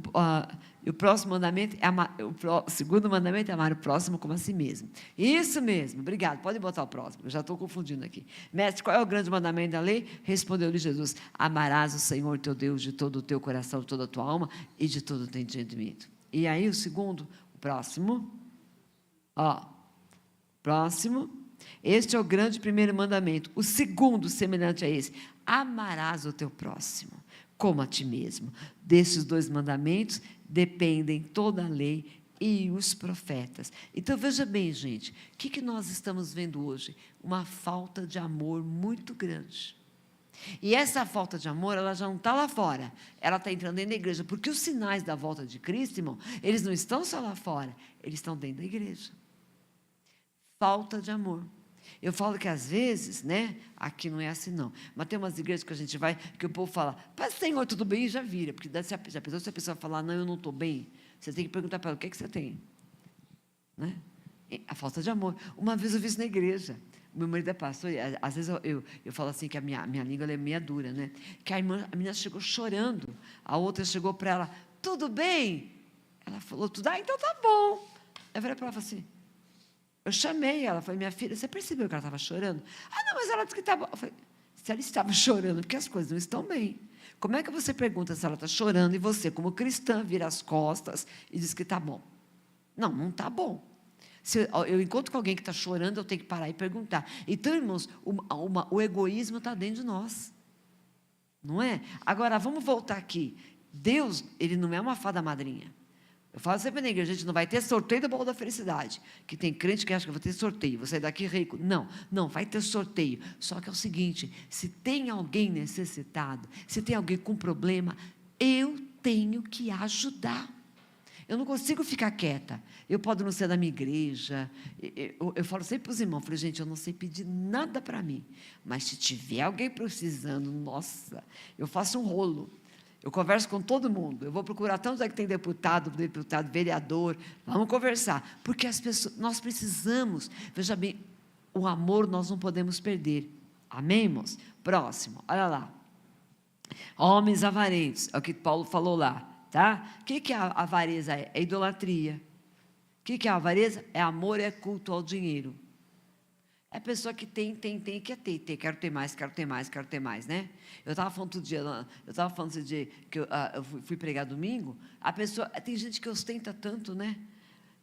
e o próximo mandamento é amar, o segundo mandamento é amar o próximo como a si mesmo. Isso mesmo, obrigado, pode botar o próximo, eu já estou confundindo aqui. Mestre, qual é o grande mandamento da lei? Respondeu-lhe Jesus, amarás o Senhor teu Deus de todo o teu coração, de toda a tua alma e de todo o teu entendimento. E aí o segundo, o próximo... Ó, próximo, este é o grande primeiro mandamento. O segundo, semelhante a esse, amarás o teu próximo, como a ti mesmo. Desses dois mandamentos dependem toda a lei e os profetas. Então, veja bem, gente, o que nós estamos vendo hoje? Uma falta de amor muito grande. E essa falta de amor, ela já não está lá fora, ela está entrando dentro da igreja, porque os sinais da volta de Cristo, irmão, eles não estão só lá fora, eles estão dentro da igreja. Falta de amor. Eu falo que às vezes, né, aqui não é assim não, mas tem umas igrejas que a gente vai, que o povo fala, Pai, Senhor, tudo bem? E já vira, porque já pensou se a pessoa falar, não, eu não estou bem, você tem que perguntar para ela, o que é que você tem? Né? A falta de amor. Uma vez eu vi isso na igreja, o meu marido é pastor, e às vezes eu falo assim, que a minha língua ela é meia dura, né, que a menina chegou chorando, a outra chegou para ela, tudo bem? Ela falou, tudo, então tá bom. Eu falei para ela assim, eu chamei ela, falei, minha filha, você percebeu que ela estava chorando? Ah, não, mas ela disse que estava... Eu falei, se ela estava chorando, porque as coisas não estão bem. Como é que você pergunta se ela está chorando e você, como cristã, vira as costas e diz que está bom? Não, não está bom. Se eu encontro com alguém que está chorando, eu tenho que parar e perguntar. Então, irmãos, o egoísmo está dentro de nós. Não é? Agora, vamos voltar aqui. Deus, ele não é uma fada madrinha. Eu falo sempre na igreja, a gente não vai ter sorteio do bolo da felicidade, que tem crente que acha que vai ter sorteio, vou sair daqui rico. Não, não, vai ter sorteio. Só que é o seguinte, se tem alguém necessitado, se tem alguém com problema, eu tenho que ajudar. Eu não consigo ficar quieta. Eu posso não ser da minha igreja. Eu falo sempre para os irmãos, falei, gente, eu não sei pedir nada para mim, mas se tiver alguém precisando, nossa, eu faço um rolo. Eu converso com todo mundo, eu vou procurar tantos que tem deputado, vereador, vamos conversar, porque as pessoas, nós precisamos, veja bem, o amor nós não podemos perder, amém, irmãos? Próximo, olha lá, homens avarentos, é o que Paulo falou lá, tá? O que a avareza é? É idolatria. O que é a avareza? É amor, é culto ao dinheiro. É a pessoa que tem, quer ter, quero ter mais, né? Eu estava falando outro dia, que eu fui pregar domingo, a pessoa, tem gente que ostenta tanto, né?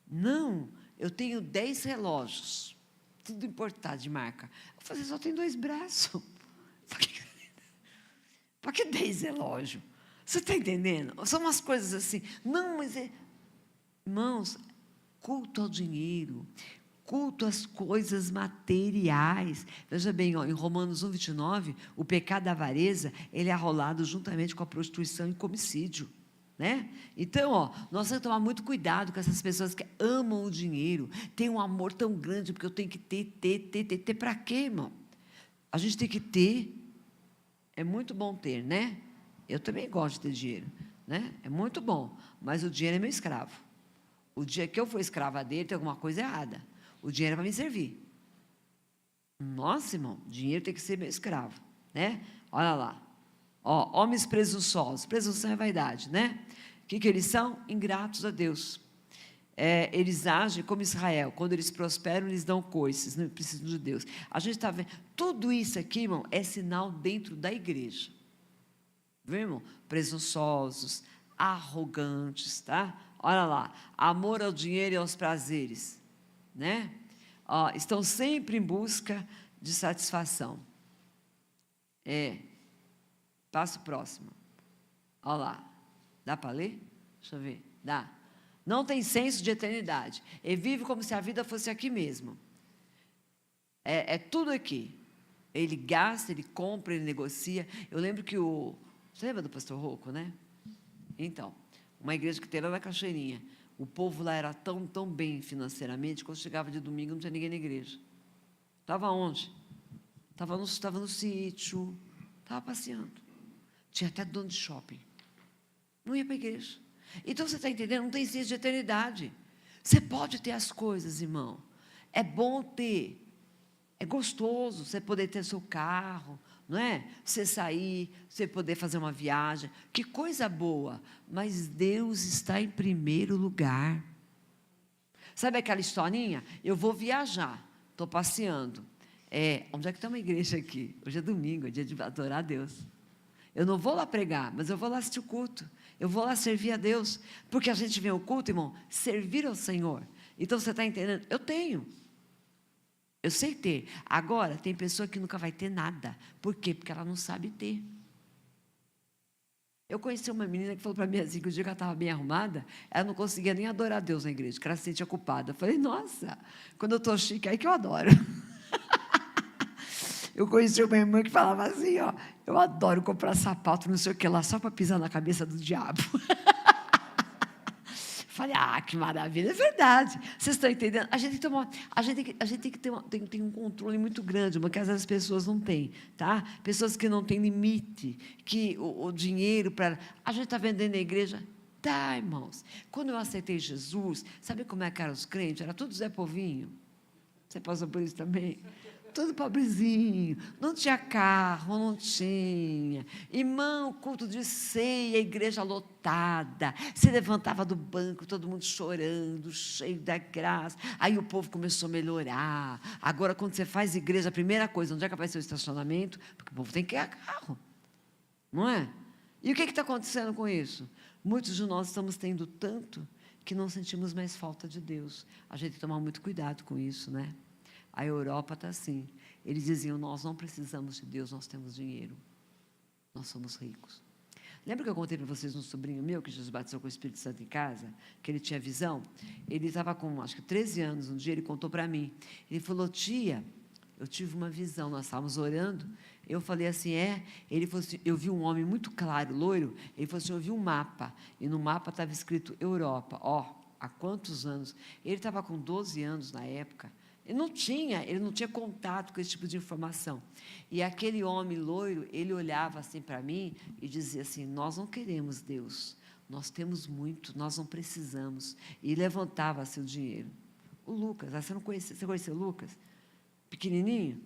Não, eu tenho 10 relógios, tudo importado de marca. Eu falei, só tem 2 braços. Para que 10 relógios? Você está entendendo? São umas coisas assim. Não, mas irmãos, culto ao dinheiro, culto às coisas materiais. Veja bem, ó, em Romanos 1:29, o pecado da avareza, ele é arrolado juntamente com a prostituição e homicídio, né? Então, ó, nós temos que tomar muito cuidado com essas pessoas que amam o dinheiro, têm um amor tão grande, porque eu tenho que ter para quê, irmão? A gente tem que ter, é muito bom ter, né? Eu também gosto de ter dinheiro, né? É muito bom, mas o dinheiro é meu escravo. O dia que eu for escrava dele, tem alguma coisa errada. O dinheiro é para me servir. Nossa, irmão, dinheiro tem que ser meu escravo, né? Olha lá. Ó, homens presunçosos. Presunção é vaidade, né? O que eles são? Ingratos a Deus. Eles agem como Israel. Quando eles prosperam, eles dão coices, não precisam de Deus. A gente está vendo. Tudo isso aqui, irmão, é sinal dentro da igreja. Viu, irmão? Presunçosos, arrogantes, tá? Olha lá. Amor ao dinheiro e aos prazeres, né? Estão sempre em busca de satisfação. Passo próximo. Olha lá. Dá para ler? Deixa eu ver. Dá. Não tem senso de eternidade. Ele vive como se a vida fosse aqui mesmo. É tudo aqui. Ele gasta, ele compra, ele negocia. Eu lembro que você lembra do pastor Rocco, né? Então, uma igreja que tem lá na Cachoeirinha. O povo lá era tão bem financeiramente, quando chegava de domingo não tinha ninguém na igreja. Estava onde? Estava no sítio, estava passeando. Tinha até dono de shopping. Não ia para a igreja. Então, você está entendendo? Não tem senso de eternidade. Você pode ter as coisas, irmão. É bom ter. É gostoso você poder ter seu carro, não é? Você sair, você poder fazer uma viagem. Que coisa boa. Mas Deus está em primeiro lugar. Sabe aquela historinha? Eu vou viajar, estou passeando. Onde é que está uma igreja aqui? Hoje é domingo, é dia de adorar a Deus. Eu não vou lá pregar, mas eu vou lá assistir o culto. Eu vou lá servir a Deus. Porque a gente vem ao culto, irmão, servir ao Senhor. Então, você está entendendo? Eu tenho. Eu sei ter. Agora, tem pessoa que nunca vai ter nada. Por quê? Porque ela não sabe ter. Eu conheci uma menina que falou para mim assim, que o dia que ela estava bem arrumada, ela não conseguia nem adorar a Deus na igreja, porque ela se sentia culpada. Eu falei, nossa, quando eu estou chique, é aí que eu adoro. Eu conheci uma irmã que falava assim, eu adoro comprar sapato, não sei o que lá, só para pisar na cabeça do diabo. Falei, que maravilha, é verdade. Vocês estão entendendo? A gente tem que ter um controle muito grande, porque às vezes as pessoas não têm, tá? Pessoas que não têm limite, que o dinheiro para... A gente está vendendo na igreja? Tá, irmãos. Quando eu aceitei Jesus, sabe como é que eram os crentes? Era tudo Zé Povinho. Você passou por isso também? Tudo pobrezinho, não tinha carro, não tinha. Irmão, culto de ceia, igreja lotada. Se levantava do banco, todo mundo chorando, cheio da graça. Aí o povo começou a melhorar. Agora, quando você faz igreja, a primeira coisa, onde é que vai ser o estacionamento? Porque o povo tem que ir a carro, não é? E o que está acontecendo com isso? Muitos de nós estamos tendo tanto que não sentimos mais falta de Deus. A gente tem que tomar muito cuidado com isso, né? A Europa está assim. Eles diziam, nós não precisamos de Deus, nós temos dinheiro. Nós somos ricos. Lembra que eu contei para vocês um sobrinho meu, que Jesus batizou com o Espírito Santo em casa? Que ele tinha visão? Ele estava com, acho que 13 anos, um dia ele contou para mim. Ele falou, tia, eu tive uma visão, nós estávamos orando. Eu falei assim, Ele falou assim, eu vi um homem muito claro, loiro. Ele falou assim, eu vi um mapa. E no mapa estava escrito Europa. Há quantos anos? Ele estava com 12 anos na época. Ele não tinha contato com esse tipo de informação. E aquele homem loiro, ele olhava assim para mim e dizia assim, nós não queremos Deus, nós temos muito, nós não precisamos. E levantava seu dinheiro. O Lucas, você conheceu o Lucas? Pequenininho?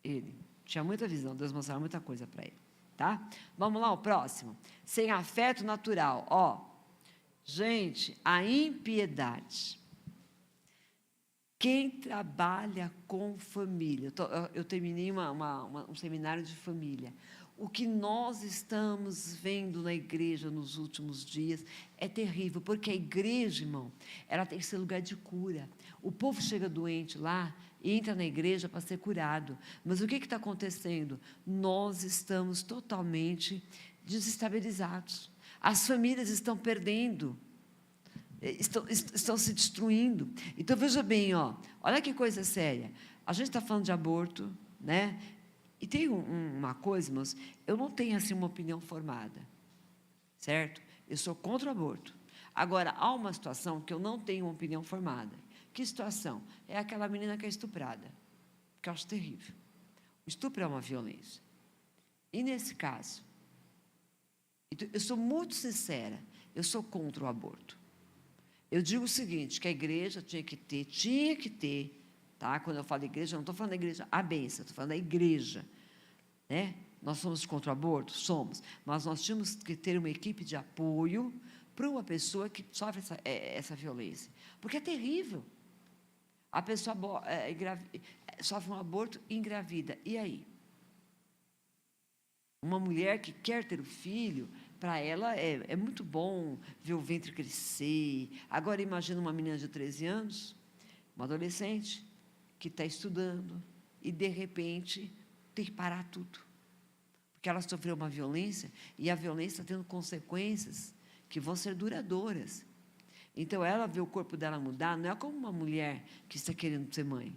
Ele tinha muita visão, Deus mostrava muita coisa para ele. Tá? Vamos lá, o próximo. Sem afeto natural. Gente, a impiedade. Quem trabalha com família, eu terminei um seminário de família. O que nós estamos vendo na igreja nos últimos dias é terrível, porque a igreja, irmão, ela tem que ser lugar de cura. O povo chega doente lá e entra na igreja para ser curado. Mas o que está acontecendo? Nós estamos totalmente desestabilizados. As famílias estão perdendo. Estão se destruindo. Então, veja bem, olha que coisa séria. A gente está falando de aborto, né? E tem uma coisa, irmãos, eu não tenho assim uma opinião formada, certo? Eu sou contra o aborto. Agora, há uma situação que eu não tenho uma opinião formada. Que situação? É aquela menina que é estuprada, que eu acho terrível. O estupro é uma violência. E nesse caso? Então, eu sou muito sincera, eu sou contra o aborto. Eu digo o seguinte, que a igreja tinha que ter, tá? Quando eu falo igreja, eu não estou falando da igreja a bênção, estou falando da igreja, né? Nós somos contra o aborto? Somos, mas nós tínhamos que ter uma equipe de apoio para uma pessoa que sofre essa violência, porque é terrível. A pessoa sofre um aborto e engravida, e aí? Uma mulher que quer ter o filho, para ela é muito bom ver o ventre crescer. Agora, imagina uma menina de 13 anos, uma adolescente, que está estudando e, de repente, tem que parar tudo. Porque ela sofreu uma violência e a violência está tendo consequências que vão ser duradouras. Então, ela vê o corpo dela mudar, não é como uma mulher que está querendo ser mãe.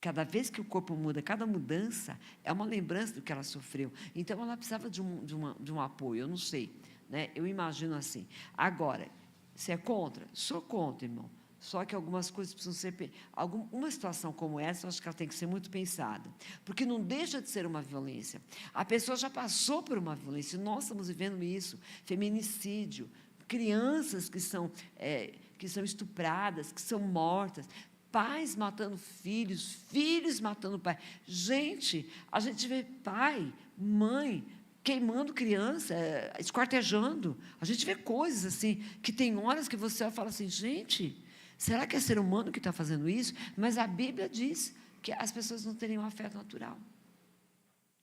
Cada vez que o corpo muda, cada mudança é uma lembrança do que ela sofreu. Então, ela precisava de um apoio, eu não sei, né? Eu imagino assim. Agora, você é contra? Sou contra, irmão. Só que algumas coisas precisam ser... Uma situação como essa, eu acho que ela tem que ser muito pensada. Porque não deixa de ser uma violência. A pessoa já passou por uma violência, nós estamos vivendo isso. Feminicídio, crianças que são estupradas, que são mortas... Pais matando filhos, filhos matando pai. Gente, a gente vê pai, mãe, queimando criança, esquartejando. A gente vê coisas assim, que tem horas que você fala assim, gente, será que é ser humano que está fazendo isso? Mas a Bíblia diz que as pessoas não teriam afeto natural.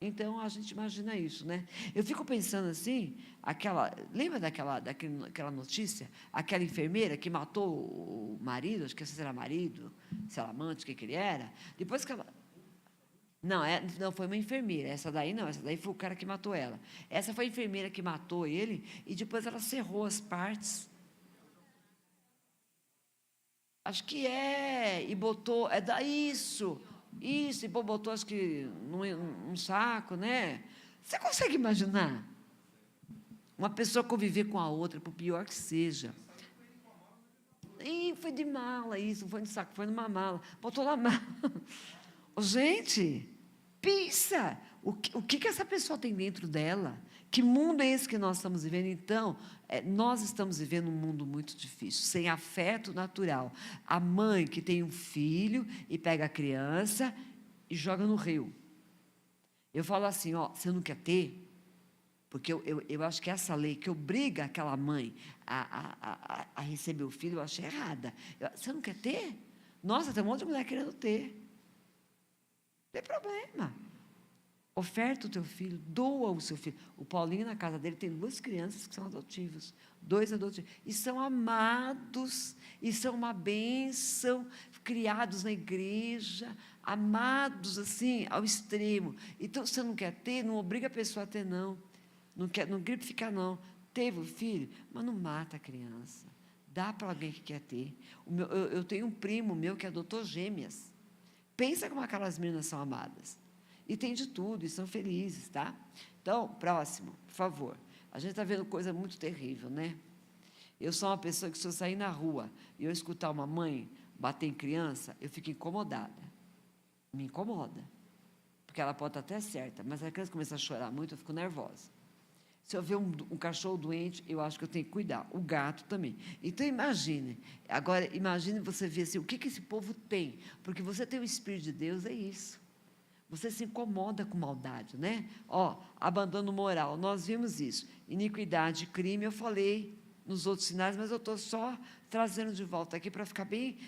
Então, a gente imagina isso, né? Eu fico pensando assim, lembra daquela notícia? Aquela enfermeira que matou o marido, acho que esse era marido, sei lá, amante, o que ele era. Depois que ela... Não, foi uma enfermeira. Essa daí não, essa daí foi o cara que matou ela. Essa foi a enfermeira que matou ele e depois ela cerrou as partes. Acho que e botou, isso, e botou, acho que, num saco, né? Você consegue imaginar? Uma pessoa conviver com a outra, por pior que seja. E foi de mala, isso, não foi de saco, foi numa mala. Botou na mala. Gente, pensa, o que essa pessoa tem dentro dela? Que mundo é esse que nós estamos vivendo? Então, nós estamos vivendo um mundo muito difícil, sem afeto natural. A mãe que tem um filho e pega a criança e joga no rio. Eu falo assim, você não quer ter? Porque eu acho que essa lei que obriga aquela mãe a receber o filho, eu achei errada. Você não quer ter? Nossa, tem um monte de mulher querendo ter. Não tem problema. Oferta o teu filho, doa o seu filho. O Paulinho, na casa dele, tem 2 crianças que são adotivos. 2 adotivos. E são amados, e são uma bênção, criados na igreja, amados, assim, ao extremo. Então, se você não quer ter, não obriga a pessoa a ter, não. Não quer ficar, não. Teve o filho, mas não mata a criança. Dá para alguém que quer ter. Eu tenho um primo meu que adotou gêmeas. Pensa como aquelas meninas são amadas. E tem de tudo, e são felizes, tá? Então, próximo, por favor. A gente está vendo coisa muito terrível, né? Eu sou uma pessoa que, se eu sair na rua e eu escutar uma mãe bater em criança, eu fico incomodada. Me incomoda. Porque ela pode estar até certa, mas a criança começa a chorar muito, eu fico nervosa. Se eu ver um cachorro doente, eu acho que eu tenho que cuidar. O gato também. Então, imagine. Agora, imagine você ver assim, o que esse povo tem. Porque você tem o Espírito de Deus, é isso. Você se incomoda com maldade, né? Abandono moral, nós vimos isso. Iniquidade, crime, eu falei nos outros sinais, mas eu estou só trazendo de volta aqui para ficar bem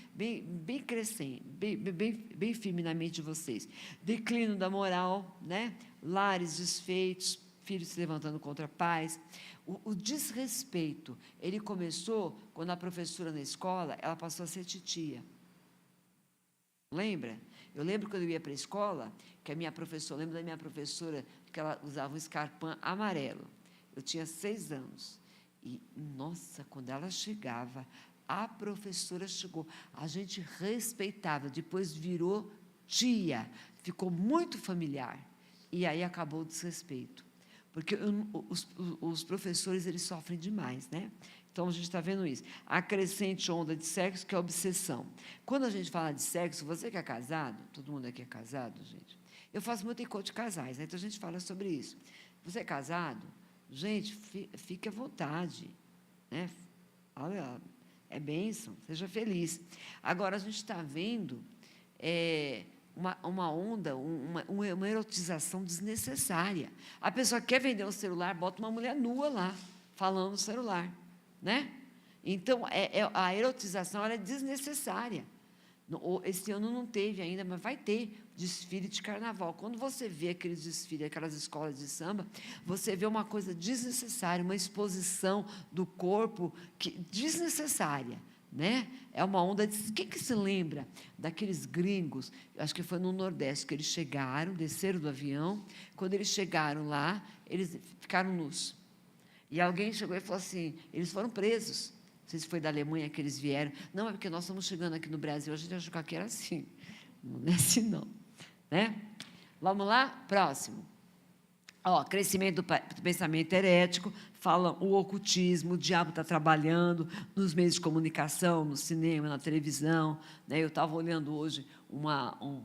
crescente, bem firme na mente de vocês. Declínio da moral, né? Lares desfeitos, filhos se levantando contra pais. O desrespeito, ele começou quando a professora na escola, ela passou a ser titia. Lembra? Eu lembro quando eu ia para a escola, que a minha professora, lembro da minha professora, que ela usava um escarpão amarelo. Eu tinha 6 anos. E, nossa, quando ela chegava, a professora chegou, a gente respeitava, depois virou tia, ficou muito familiar. E aí acabou o desrespeito. Porque os professores, eles sofrem demais, né? Então, a gente está vendo isso. A crescente onda de sexo, que é a obsessão. Quando a gente fala de sexo, você que é casado, todo mundo aqui é casado, gente, Eu faço muito encontro de casais, né? Então a gente fala sobre isso. Você é casado? Gente, fique à vontade, né? Olha, é bênção, seja feliz. Agora, a gente está vendo uma onda, uma erotização desnecessária. A pessoa quer vender um celular, bota uma mulher nua lá, falando no celular, né? Então, a erotização ela é desnecessária. Esse ano não teve ainda, mas vai ter desfile de carnaval. Quando você vê aqueles desfiles, aquelas escolas de samba, você vê uma coisa desnecessária, uma exposição do corpo desnecessária, né? É uma onda de... Quem que se lembra daqueles gringos? Acho que foi no Nordeste que eles chegaram, desceram do avião. Quando eles chegaram lá, eles ficaram nus. E alguém chegou e falou assim, eles foram presos. Não sei se foi da Alemanha que eles vieram. Não, é porque nós estamos chegando aqui no Brasil, a gente achou que era assim. Não é assim, não. Né? Vamos lá? Próximo. Crescimento do pensamento herético, fala o ocultismo, o diabo está trabalhando nos meios de comunicação, no cinema, na televisão. Né? Eu estava olhando hoje um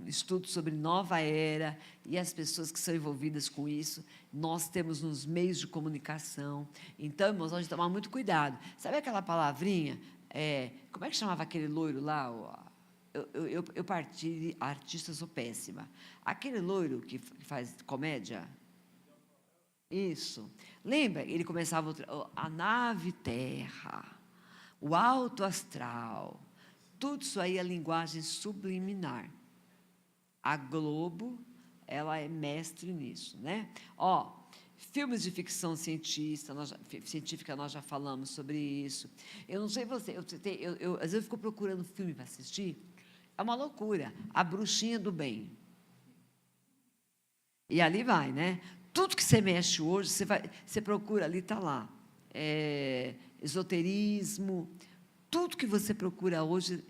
estudo sobre nova era e as pessoas que são envolvidas com isso. Nós temos nos meios de comunicação. Então, irmãos, nós temos que tomar muito cuidado. Sabe aquela palavrinha? Como é que chamava aquele loiro lá? Eu parti, artista sou péssima. Aquele loiro que faz comédia? Isso. Lembra? Ele começava a nave terra, o alto astral. Tudo isso aí é linguagem subliminar. A Globo, ela é mestre nisso, né? Filmes de ficção científica, nós já falamos sobre isso. Eu não sei você, às vezes eu fico procurando filme para assistir. É uma loucura. A Bruxinha do Bem. E ali vai, né? Tudo que você mexe hoje, você procura ali, está lá. Esoterismo, tudo que você procura hoje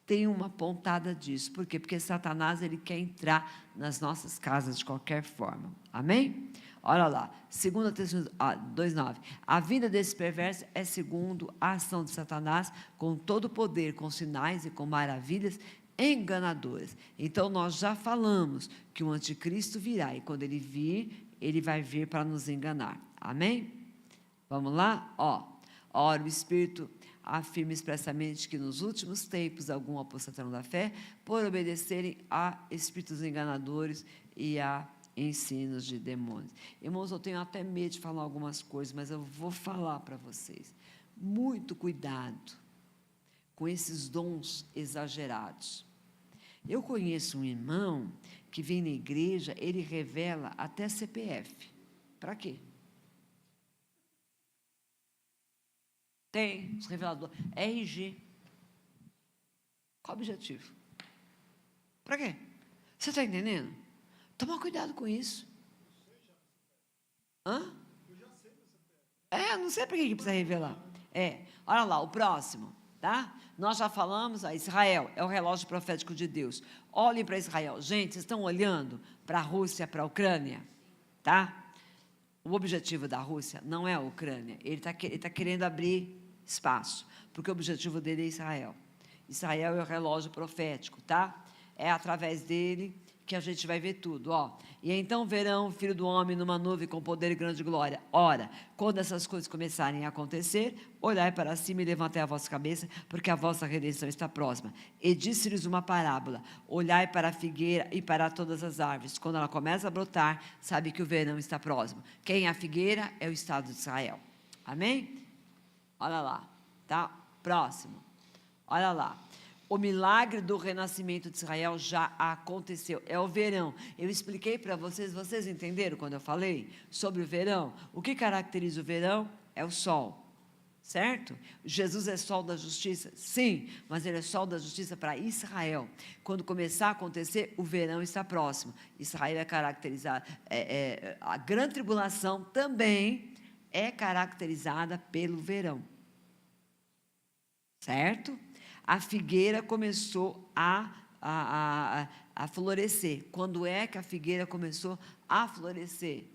tem uma pontada disso. Por quê? Porque Satanás ele quer entrar nas nossas casas de qualquer forma. Amém? Olha lá, 2 Tessalonicenses 2,9. A vinda desse perverso é segundo a ação de Satanás, com todo o poder, com sinais e com maravilhas enganadoras. Então, nós já falamos que o anticristo virá, e quando ele vir, ele vai vir para nos enganar. Amém? Vamos lá? Ora, o Espírito afirma expressamente que nos últimos tempos alguns apostatarão da fé por obedecerem a espíritos enganadores e a ensinos de demônios. Irmãos, eu tenho até medo de falar algumas coisas, mas eu vou falar para vocês. Muito cuidado com esses dons exagerados. Eu conheço um irmão que vem na igreja, ele revela até CPF. Para quê? Tem os reveladores. RG. Qual o objetivo? Para quê? Você está entendendo? Toma cuidado com isso. Hã? Não sei para que precisa revelar. Olha lá, o próximo, tá? Nós já falamos, Israel é o relógio profético de Deus. Olhem para Israel. Gente, vocês estão olhando para a Rússia, para a Ucrânia, tá? O objetivo da Rússia não é a Ucrânia. Ele tá querendo abrir espaço, porque o objetivo dele é Israel. Israel é o relógio profético, tá? É através dele que a gente vai ver tudo, E então verão o Filho do Homem numa nuvem com poder e grande glória. Ora, quando essas coisas começarem a acontecer, olhai para cima e levantei a vossa cabeça, porque a vossa redenção está próxima. E disse-lhes uma parábola: olhai para a figueira e para todas as árvores. Quando ela começa a brotar, sabe que o verão está próximo. Quem é a figueira é o Estado de Israel. Amém? Olha lá, tá? Próximo. Olha lá. O milagre do renascimento de Israel já aconteceu. É o verão. Eu expliquei para vocês, vocês entenderam quando eu falei sobre o verão? O que caracteriza o verão? É o sol. Certo? Jesus é sol da justiça? Sim, mas ele é sol da justiça para Israel. Quando começar a acontecer, o verão está próximo. Israel é caracterizado. A grande tribulação também é caracterizada pelo verão. Certo? A figueira começou a florescer. Quando é que a figueira começou a florescer?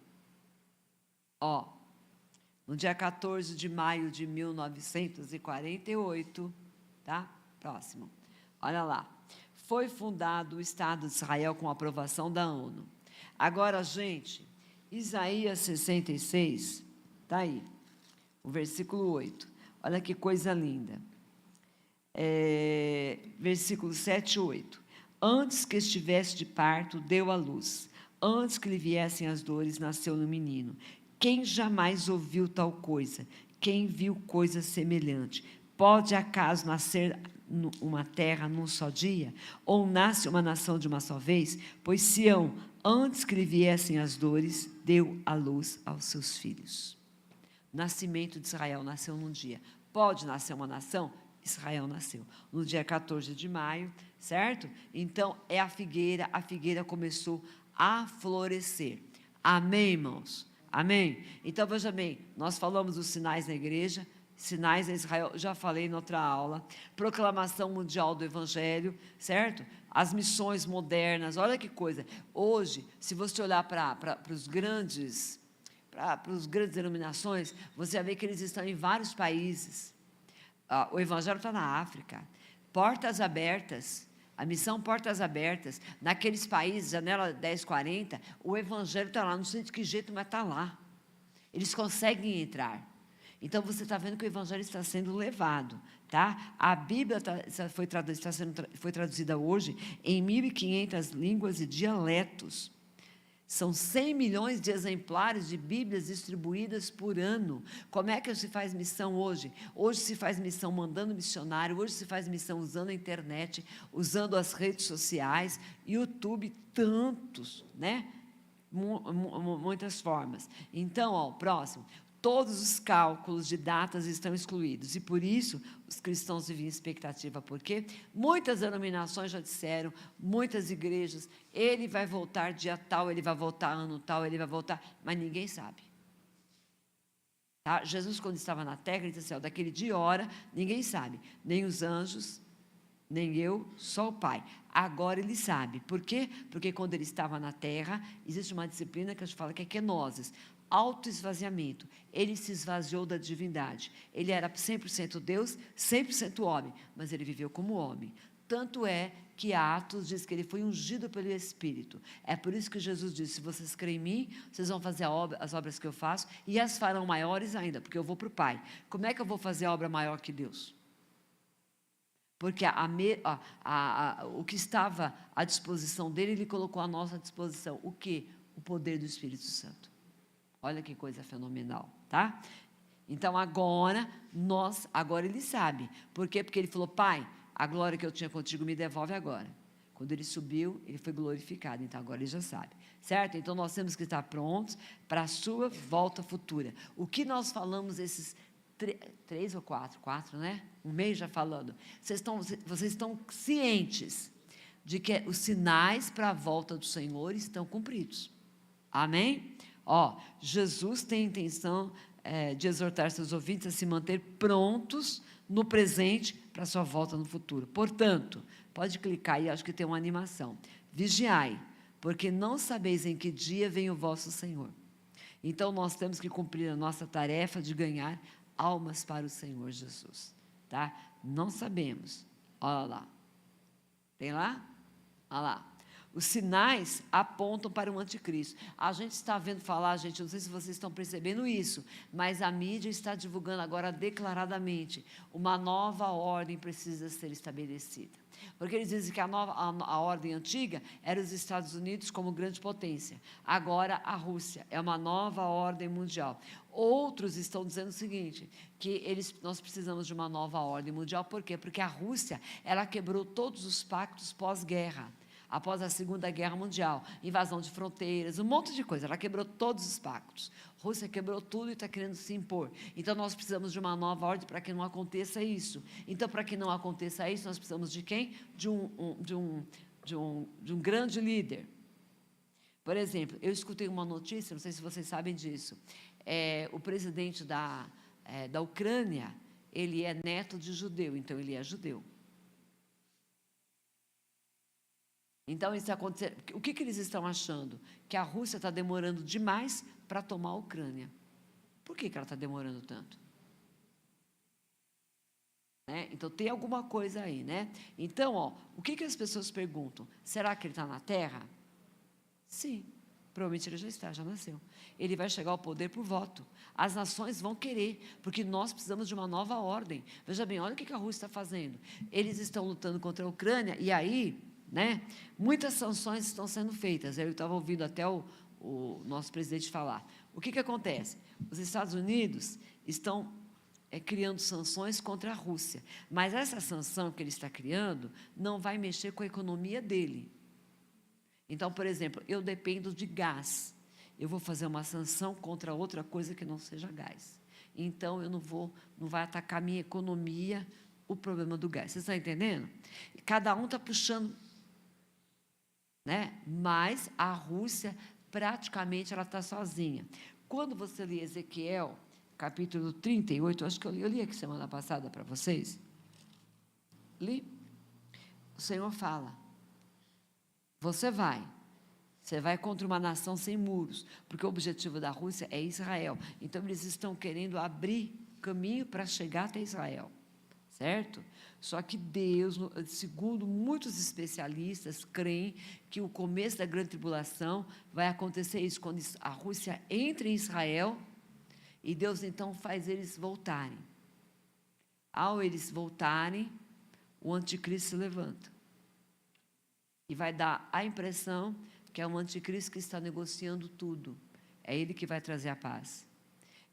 No dia 14 de maio de 1948, tá? Próximo. Olha lá. foi fundado o Estado de Israel com a aprovação da ONU. Agora, gente, Isaías 66, está aí, o versículo 8. Olha que coisa linda. Versículo 7 e 8. Antes que estivesse de parto, deu à luz. Antes que lhe viessem as dores, nasceu-lhe um menino. Quem jamais ouviu tal coisa? Quem viu coisa semelhante? Pode acaso nascer uma terra num só dia? Ou nasce uma nação de uma só vez? Pois Sião, antes que lhe viessem as dores, deu à luz aos seus filhos. Nascimento de Israel nasceu num dia. Pode nascer uma nação? Israel nasceu no dia 14 de maio, certo? Então, é a figueira começou a florescer. Amém, irmãos? Amém? Então, veja bem, nós falamos dos sinais na igreja, sinais em Israel, já falei em outra aula, proclamação mundial do Evangelho, certo? As missões modernas, olha que coisa. Hoje, se você olhar para os grandes denominações, você vai ver que eles estão em vários países. O Evangelho está na África. Portas abertas. A missão Portas Abertas. Naqueles países, janela 1040, o Evangelho está lá. Não sei de que jeito, mas está lá. Eles conseguem entrar. Então, você está vendo que o Evangelho está sendo levado. Tá? A Bíblia foi traduzida hoje em 1.500 línguas e dialetos. São 100 milhões de exemplares de Bíblias distribuídas por ano. Como é que se faz missão hoje? Hoje se faz missão mandando missionário, hoje se faz missão usando a internet, usando as redes sociais, YouTube, tantos, né? Muitas formas. Então, ó, próximo. Todos os cálculos de datas estão excluídos, e por isso os cristãos vivem em expectativa, porque muitas denominações já disseram, muitas igrejas, ele vai voltar dia tal, ele vai voltar ano tal, ele vai voltar, mas ninguém sabe. Tá? Jesus, quando estava na terra, ele disse assim, daquele dia e hora, ninguém sabe, nem os anjos, nem eu, só o Pai. Agora ele sabe. Por quê? Porque quando ele estava na terra, existe uma disciplina que a gente fala que é kenosis, autoesvaziamento. Ele se esvaziou da divindade. Ele era 100% Deus, 100% homem, mas ele viveu como homem. Tanto é que Atos diz que ele foi ungido pelo Espírito. É por isso que Jesus disse, se vocês creem em mim, vocês vão fazer as obras que eu faço, e as farão maiores ainda, porque eu vou para o Pai. Como é que eu vou fazer a obra maior que Deus? Porque o que estava à disposição dele, ele colocou à nossa disposição. O quê? O poder do Espírito Santo. Olha que coisa fenomenal, tá? Então, agora ele sabe. Por quê? Porque ele falou, Pai, a glória que eu tinha contigo me devolve agora. Quando ele subiu, ele foi glorificado. Então, agora ele já sabe, certo? Então, nós temos que estar prontos para a sua volta futura. O que nós falamos esses 3 ou 4, né? Um mês já falando. Vocês estão cientes de que os sinais para a volta do Senhor estão cumpridos. Amém? Jesus tem a intenção de exortar seus ouvintes a se manter prontos no presente para a sua volta no futuro. Portanto, pode clicar aí, acho que tem uma animação. Vigiai, porque não sabeis em que dia vem o vosso Senhor. Então, nós temos que cumprir a nossa tarefa de ganhar almas para o Senhor Jesus. Tá? Não sabemos. Olha lá. Tem lá? Olha lá. Os sinais apontam para o anticristo. A gente está vendo falar, gente, não sei se vocês estão percebendo isso, mas a mídia está divulgando agora declaradamente, uma nova ordem precisa ser estabelecida. Porque eles dizem que a ordem antiga era os Estados Unidos como grande potência. Agora a Rússia é uma nova ordem mundial. Outros estão dizendo o seguinte, que nós precisamos de uma nova ordem mundial. Por quê? Porque a Rússia, ela quebrou todos os pactos pós-guerra. Após a Segunda Guerra Mundial, invasão de fronteiras, um monte de coisa, ela quebrou todos os pactos. A Rússia quebrou tudo e está querendo se impor. Então, nós precisamos de uma nova ordem para que não aconteça isso. Então, para que não aconteça isso, nós precisamos de quem? De um grande líder. Por exemplo, eu escutei uma notícia, não sei se vocês sabem disso, o presidente da Ucrânia, ele é neto de judeu, então ele é judeu. Então, isso acontece. O que eles estão achando? Que a Rússia está demorando demais para tomar a Ucrânia. Por que ela está demorando tanto? né? Então, tem alguma coisa aí, né? Então, ó, o que as pessoas perguntam? Será que ele está na terra? Sim, provavelmente ele já está, já nasceu. Ele vai chegar ao poder por voto. As nações vão querer, porque nós precisamos de uma nova ordem. Veja bem, olha o que a Rússia está fazendo. Eles estão lutando contra a Ucrânia, e aí, né, muitas sanções estão sendo feitas. Eu estava ouvindo até o nosso presidente falar. O que acontece? Os Estados Unidos estão criando sanções contra a Rússia, mas essa sanção que ele está criando não vai mexer com a economia dele. Então, por exemplo, eu dependo de gás. Eu vou fazer uma sanção contra outra coisa que não seja gás. Então, eu não vai atacar a minha economia, o problema do gás. Vocês estão entendendo? Cada um está puxando, né? Mas a Rússia, praticamente, ela está sozinha. Quando você lê Ezequiel, capítulo 38, acho que eu li aqui semana passada para vocês. Li. O Senhor fala: você vai contra uma nação sem muros, porque o objetivo da Rússia é Israel. Então, eles estão querendo abrir caminho para chegar até Israel, certo? Só que Deus, segundo muitos especialistas, creem que o começo da grande tribulação vai acontecer isso, quando a Rússia entra em Israel, e Deus, então, faz eles voltarem. Ao eles voltarem, o anticristo se levanta. E vai dar a impressão que é um anticristo que está negociando tudo. É ele que vai trazer a paz.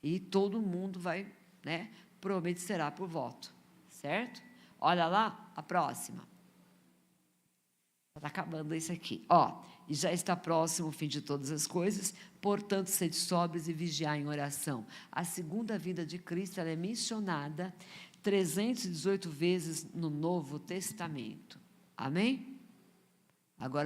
E todo mundo vai, né, provavelmente será por voto. Certo? Olha lá, a próxima. Está acabando isso aqui. Ó, e já está próximo o fim de todas as coisas, portanto, sede sóbrios e vigiar em oração. A segunda vinda de Cristo, ela é mencionada 318 vezes no Novo Testamento. Amém? Agora